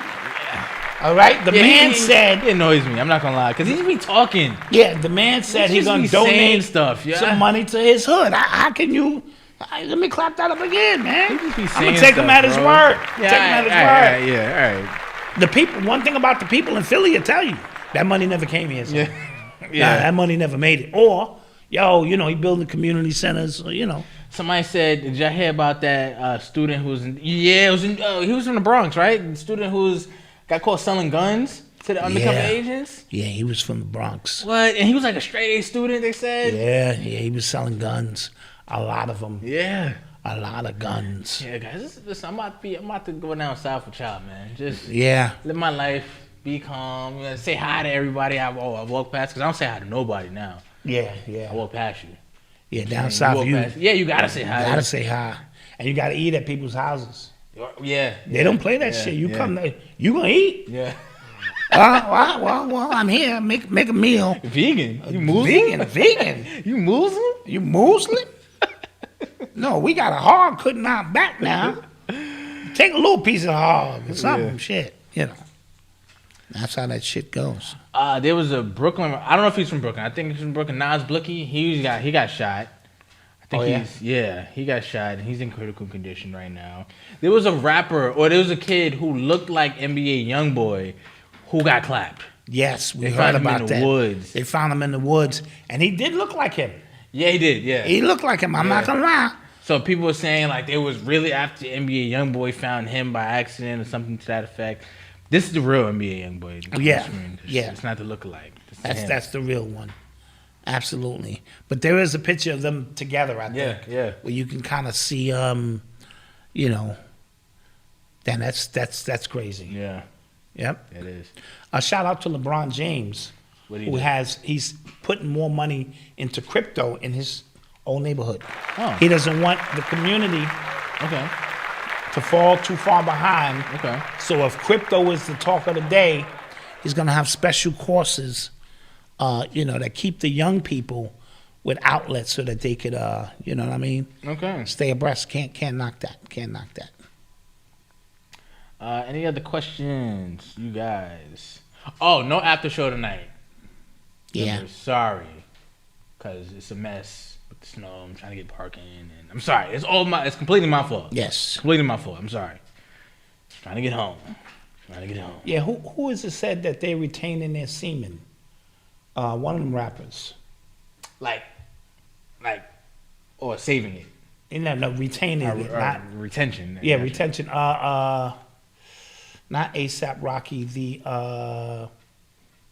All right? The man said... It annoys me. I'm not going to lie. Because he just be talking. Yeah, the man said he's going to donate some money to his hood. How can you... Let me clap that up again, man. I'm going to take him at his word. All right. The people... One thing about the people in Philly will tell you, that money never came here. So. Yeah. Nah, that money never made it. Or, he building community centers, Somebody said, did y'all hear about that student who was he was from the Bronx, right? The student who got caught selling guns to the undercover agents? Yeah, he was from the Bronx. What? And he was like a straight A student, they said? Yeah, he was selling guns. A lot of them. Yeah. A lot of guns. Yeah, guys, listen, I'm about to go down south with y'all, man. Just live my life, be calm, say hi to everybody I walk past, because I don't say hi to nobody now. Yeah. I walk past you. Yeah, down south, you gotta say hi. You gotta say hi. And you gotta eat at people's houses. Yeah. They don't play that shit. You come there, you gonna eat. Yeah. Well, I'm here. Make a meal. Vegan? You Muslim? Vegan. You Muslim? You Muslim? No, we got a hog cutting out back now. Take a little piece of hog or something. Shit, you know. That's how that shit goes. There was a Brooklyn. I don't know if he's from Brooklyn. I think he's from Brooklyn. Nas Blicky. He got shot. I think he got shot. And he's in critical condition right now. There was a rapper, or there was a kid who looked like NBA YoungBoy, who got clapped. Yes, we heard about that. They found him in the woods. They found him in the woods, and he did look like him. Yeah, he did. Yeah, he looked like him. I'm not gonna lie. So people were saying like they was really after NBA YoungBoy found him by accident or something to that effect. This is the real NBA YoungBoy. Yeah. It's not the lookalike. That's the real one. Absolutely. But there is a picture of them together, I think. Yeah. Where you can kind of see, you know, then that's crazy. Yeah. Yep. It is. A shout out to LeBron James, he's putting more money into crypto in his own neighborhood. Oh. He doesn't want the community to fall too far behind. Okay. So if crypto is the talk of the day, he's going to have special courses, that keep the young people with outlets so that they could, you know what I mean? Okay. Stay abreast. Can't knock that. Can't knock that. Any other questions, you guys? Oh, no after show tonight. Yeah. Sorry, because it's a mess with the snow. I'm trying to get parking, and I'm sorry. It's completely my fault. Yes. Completely my fault. I'm sorry. Trying to get home. Yeah. Who is it said that they retaining their semen? One of them rappers. Like, or saving it. No, retaining it. Not retention. Yeah, retention. Not ASAP Rocky. The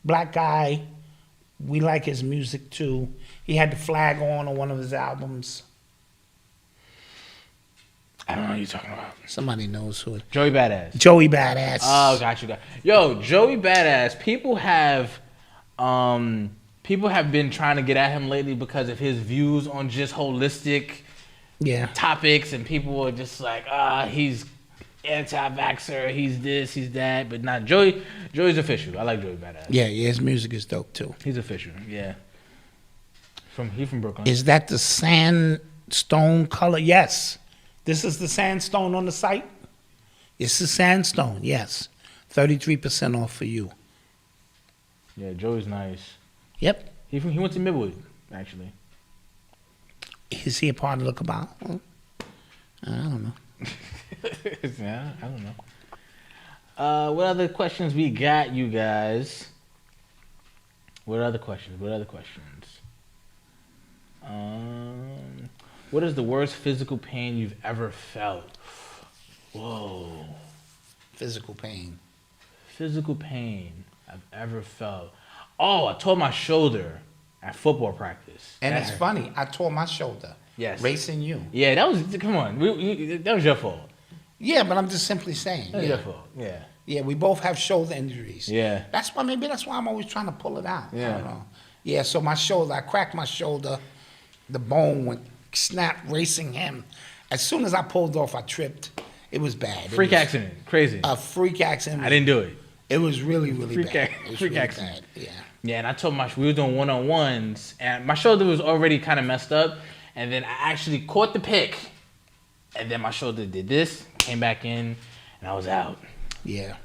black guy. We like his music too. He had the flag on one of his albums. I don't know what you're talking about. Somebody knows who it is. Joey Badass. Joey Badass. Oh, got you. Yo, Joey Badass. People have been trying to get at him lately because of his views on just holistic topics, and people are just like, he's anti-vaxxer, he's this, he's that, but not Joey's official. I like Joey Badass. Yeah, his music is dope too. He's official. Yeah. He's from Brooklyn. Is that the sandstone color? Yes. This is the sandstone on the site. It's the sandstone. Yes. 33% off for you. Yeah, Joey's nice. Yep. He went to Midwood, actually. Is he a part of the cabal? I don't know. Yeah, I don't know. What other questions we got, you guys? What other questions? What is the worst physical pain you've ever felt? Whoa. Physical pain I've ever felt. Oh, I tore my shoulder at football practice. And it's funny. I tore my shoulder. Yes. Racing you. Yeah, come on. That was your fault. Yeah, but I'm just simply saying. That was your fault. Yeah. Yeah, we both have shoulder injuries. Yeah. That's why I'm always trying to pull it out. Yeah. I don't know. Yeah, so my shoulder, I cracked my shoulder. The bone went snap racing him. As soon as I pulled off, I tripped. It was bad. Freak accident. Crazy. A freak accident. I didn't do it. It was really, really bad. Freak accident. Bad. Yeah. Yeah, and I told we were doing one-on-ones, and my shoulder was already kind of messed up, and then I actually caught the pick, and then my shoulder did this, came back in, and I was out. Yeah.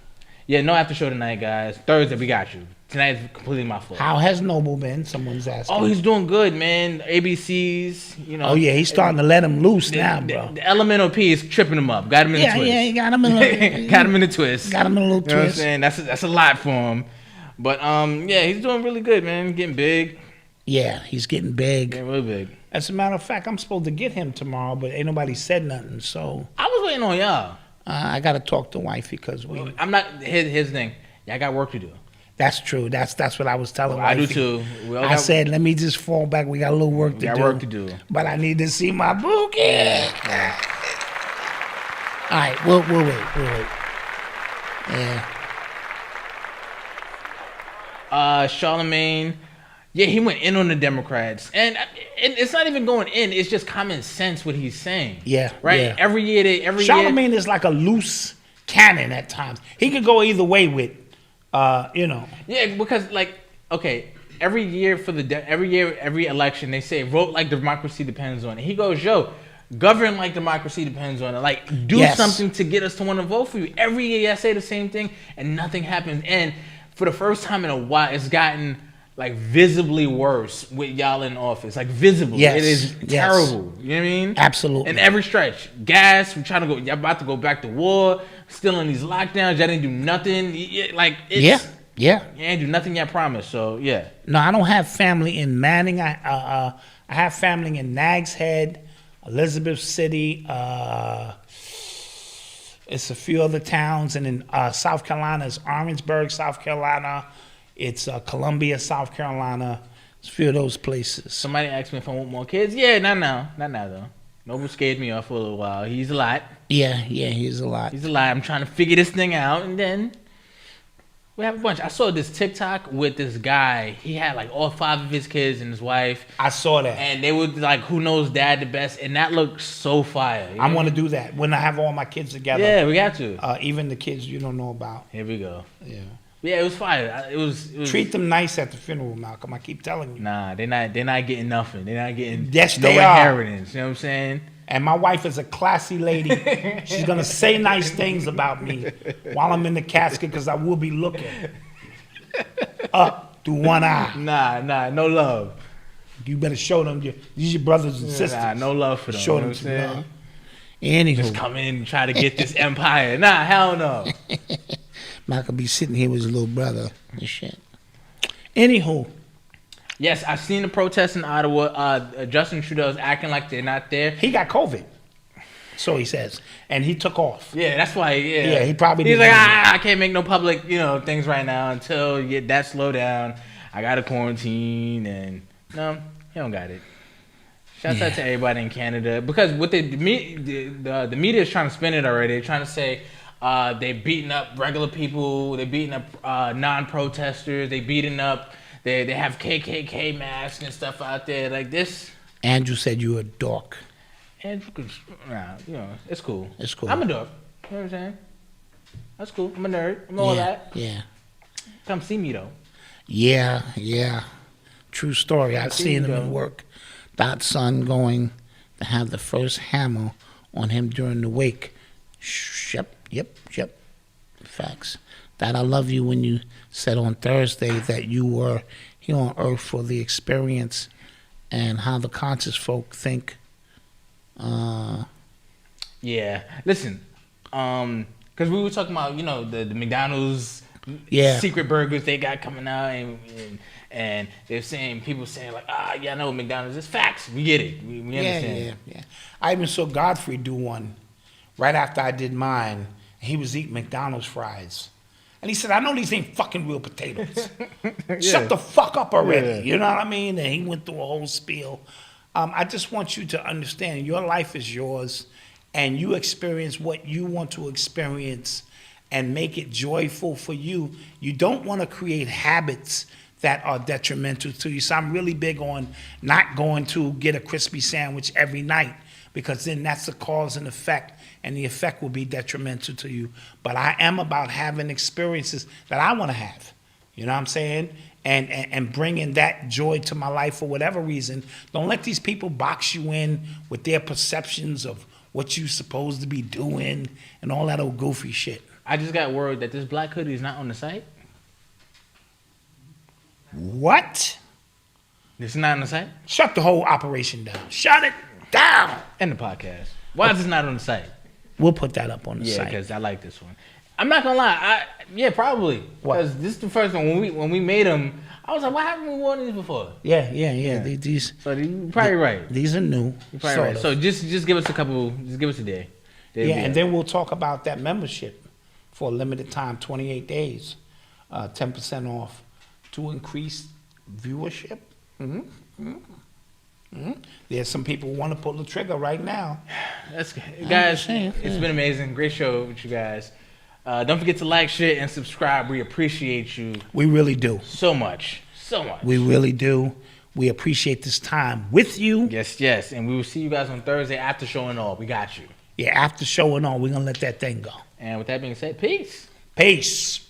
Yeah, no after show tonight, guys. Thursday, we got you. Tonight is completely my fault. How has Noble been? Someone's asking. Oh, he's doing good, man. ABCs, you know. Oh, yeah, he's starting to let him loose now, bro. The elemental P is tripping him up. Got him in the twist. Yeah, he got him in a got him in the twist. Got him in a little twist. You know what I'm saying? That's a lot for him. But, yeah, he's doing really good, man. Getting big. Yeah, he's getting big. Getting really big. As a matter of fact, I'm supposed to get him tomorrow, but ain't nobody said nothing, so. I was waiting on y'all. I got to talk to wifey because we. I'm not. Here's the thing. Y'all got work to do. That's true. That's what I was telling I wifey. do too. I said, let me just fall back. We got a little work to do. Got work to do. But I need to see my bookie. Yeah. All right, we'll wait. Yeah. Charlemagne, yeah, he went in on the Democrats, and it's not even going in. It's just common sense what he's saying. Yeah, right. Yeah. Every year, Charlemagne is like a loose cannon at times. He could go either way with Yeah, because like, okay, every year every election they say vote like democracy depends on it. He goes, yo, govern like democracy depends on it. Like, do something to get us to want to vote for you. Every year I say the same thing and nothing happens. And for the first time in a while, it's gotten like visibly worse with y'all in office. Like visibly. Yes. It is terrible. You know what I mean? Absolutely. In every stretch. Gas, we're trying to go, y'all about to go back to war, still in these lockdowns, y'all didn't do nothing. Like, it's, yeah. You ain't do nothing y'all promised, so yeah. No, I don't have family in Manning. I have family in Nags Head, Elizabeth City. It's a few other towns, and in South Carolina, it's Orangeburg, South Carolina. It's Columbia, South Carolina. It's a few of those places. Somebody asked me if I want more kids. Yeah, not now though. Noble scared me off for a little while. He's a lot. Yeah, he's a lot. He's a lot. I'm trying to figure this thing out, and then we have a bunch. I saw this TikTok with this guy. He had like all 5 of his kids and his wife. I saw that. And they were like, who knows dad the best? And that looked so fire. I want to do that when I have all my kids together. Yeah, we got to. Even the kids you don't know about. Here we go. Yeah. Yeah, it was fire. It was treat them nice at the funeral, Malcolm. I keep telling you. Nah, they're not getting nothing. They're not getting yes, no they are. inheritance. You know what I'm saying? And my wife is a classy lady. She's gonna say nice things about me while I'm in the casket because I will be looking up through one eye. Nah, no love. You better show them these your brothers and sisters. Nah, no love for them. Show them some love. Anywho. Just come in and try to get this empire. Nah, hell no. Malcolm be sitting here with his little brother and shit. Anywho. Yes, I've seen the protests in Ottawa. Justin Trudeau's acting like they're not there. He got COVID. So he says. And he took off. Yeah, that's why, Yeah, he probably He's did. like, I can't make no public, things right now until you get that slow down. I got to quarantine and no, he don't got it. Shouts out to everybody in Canada. Because what the media is trying to spin it already. They're trying to say they're beating up regular people. They're beating up non-protesters. They beating up. They have KKK masks and stuff out there like this. Andrew said you were a dork. Andrew, it's cool. It's cool. I'm a dork. You know what I'm saying? That's cool. I'm a nerd. I'm all that. Yeah. Come see me though. Yeah. True story. I've seen him in work. Dot's son going to have the first hammer on him during the wake. Yep. Facts. That I love you when you said on Thursday that you were here on Earth for the experience and how the conscious folk think. Yeah. Listen, because we were talking about, the McDonald's secret burgers they got coming out and they're saying, people saying like, I know McDonald's. It's facts. We get it. We understand. Yeah. I even saw Godfrey do one right after I did mine. He was eating McDonald's fries. And he said, I know these ain't fucking real potatoes. Shut the fuck up already. Yeah. You know what I mean? And he went through a whole spiel. I just want you to understand your life is yours and you experience what you want to experience and make it joyful for you. You don't want to create habits that are detrimental to you. So I'm really big on not going to get a crispy sandwich every night because then that's the cause and effect, and the effect will be detrimental to you. But I am about having experiences that I want to have. You know what I'm saying? And bringing that joy to my life for whatever reason. Don't let these people box you in with their perceptions of what you're supposed to be doing and all that old goofy shit. I just got word that this black hoodie is not on the site. What? This is not on the site? Shut the whole operation down. Shut it down. And the podcast. Why is this not on the site? We'll put that up on the site. Yeah, because I like this one. I'm not gonna lie. Probably. Because this is the first one. When we made them, I was like, why haven't we worn these before? Yeah. These. So you're probably right. These are new. You're probably right. So just give us a couple. Just give us a day. And then we'll talk about that membership for a limited time, 28 days, 10% off to increase viewership. There's some people who want to pull the trigger right now. Guys, it's been amazing. Great show with you guys. Don't forget to like, share, and subscribe. We appreciate you. We really do. So much. We really do. We appreciate this time with you. Yes. And we will see you guys on Thursday after show and all. We got you. Yeah, after show and all. We're going to let that thing go. And with that being said, peace. Peace.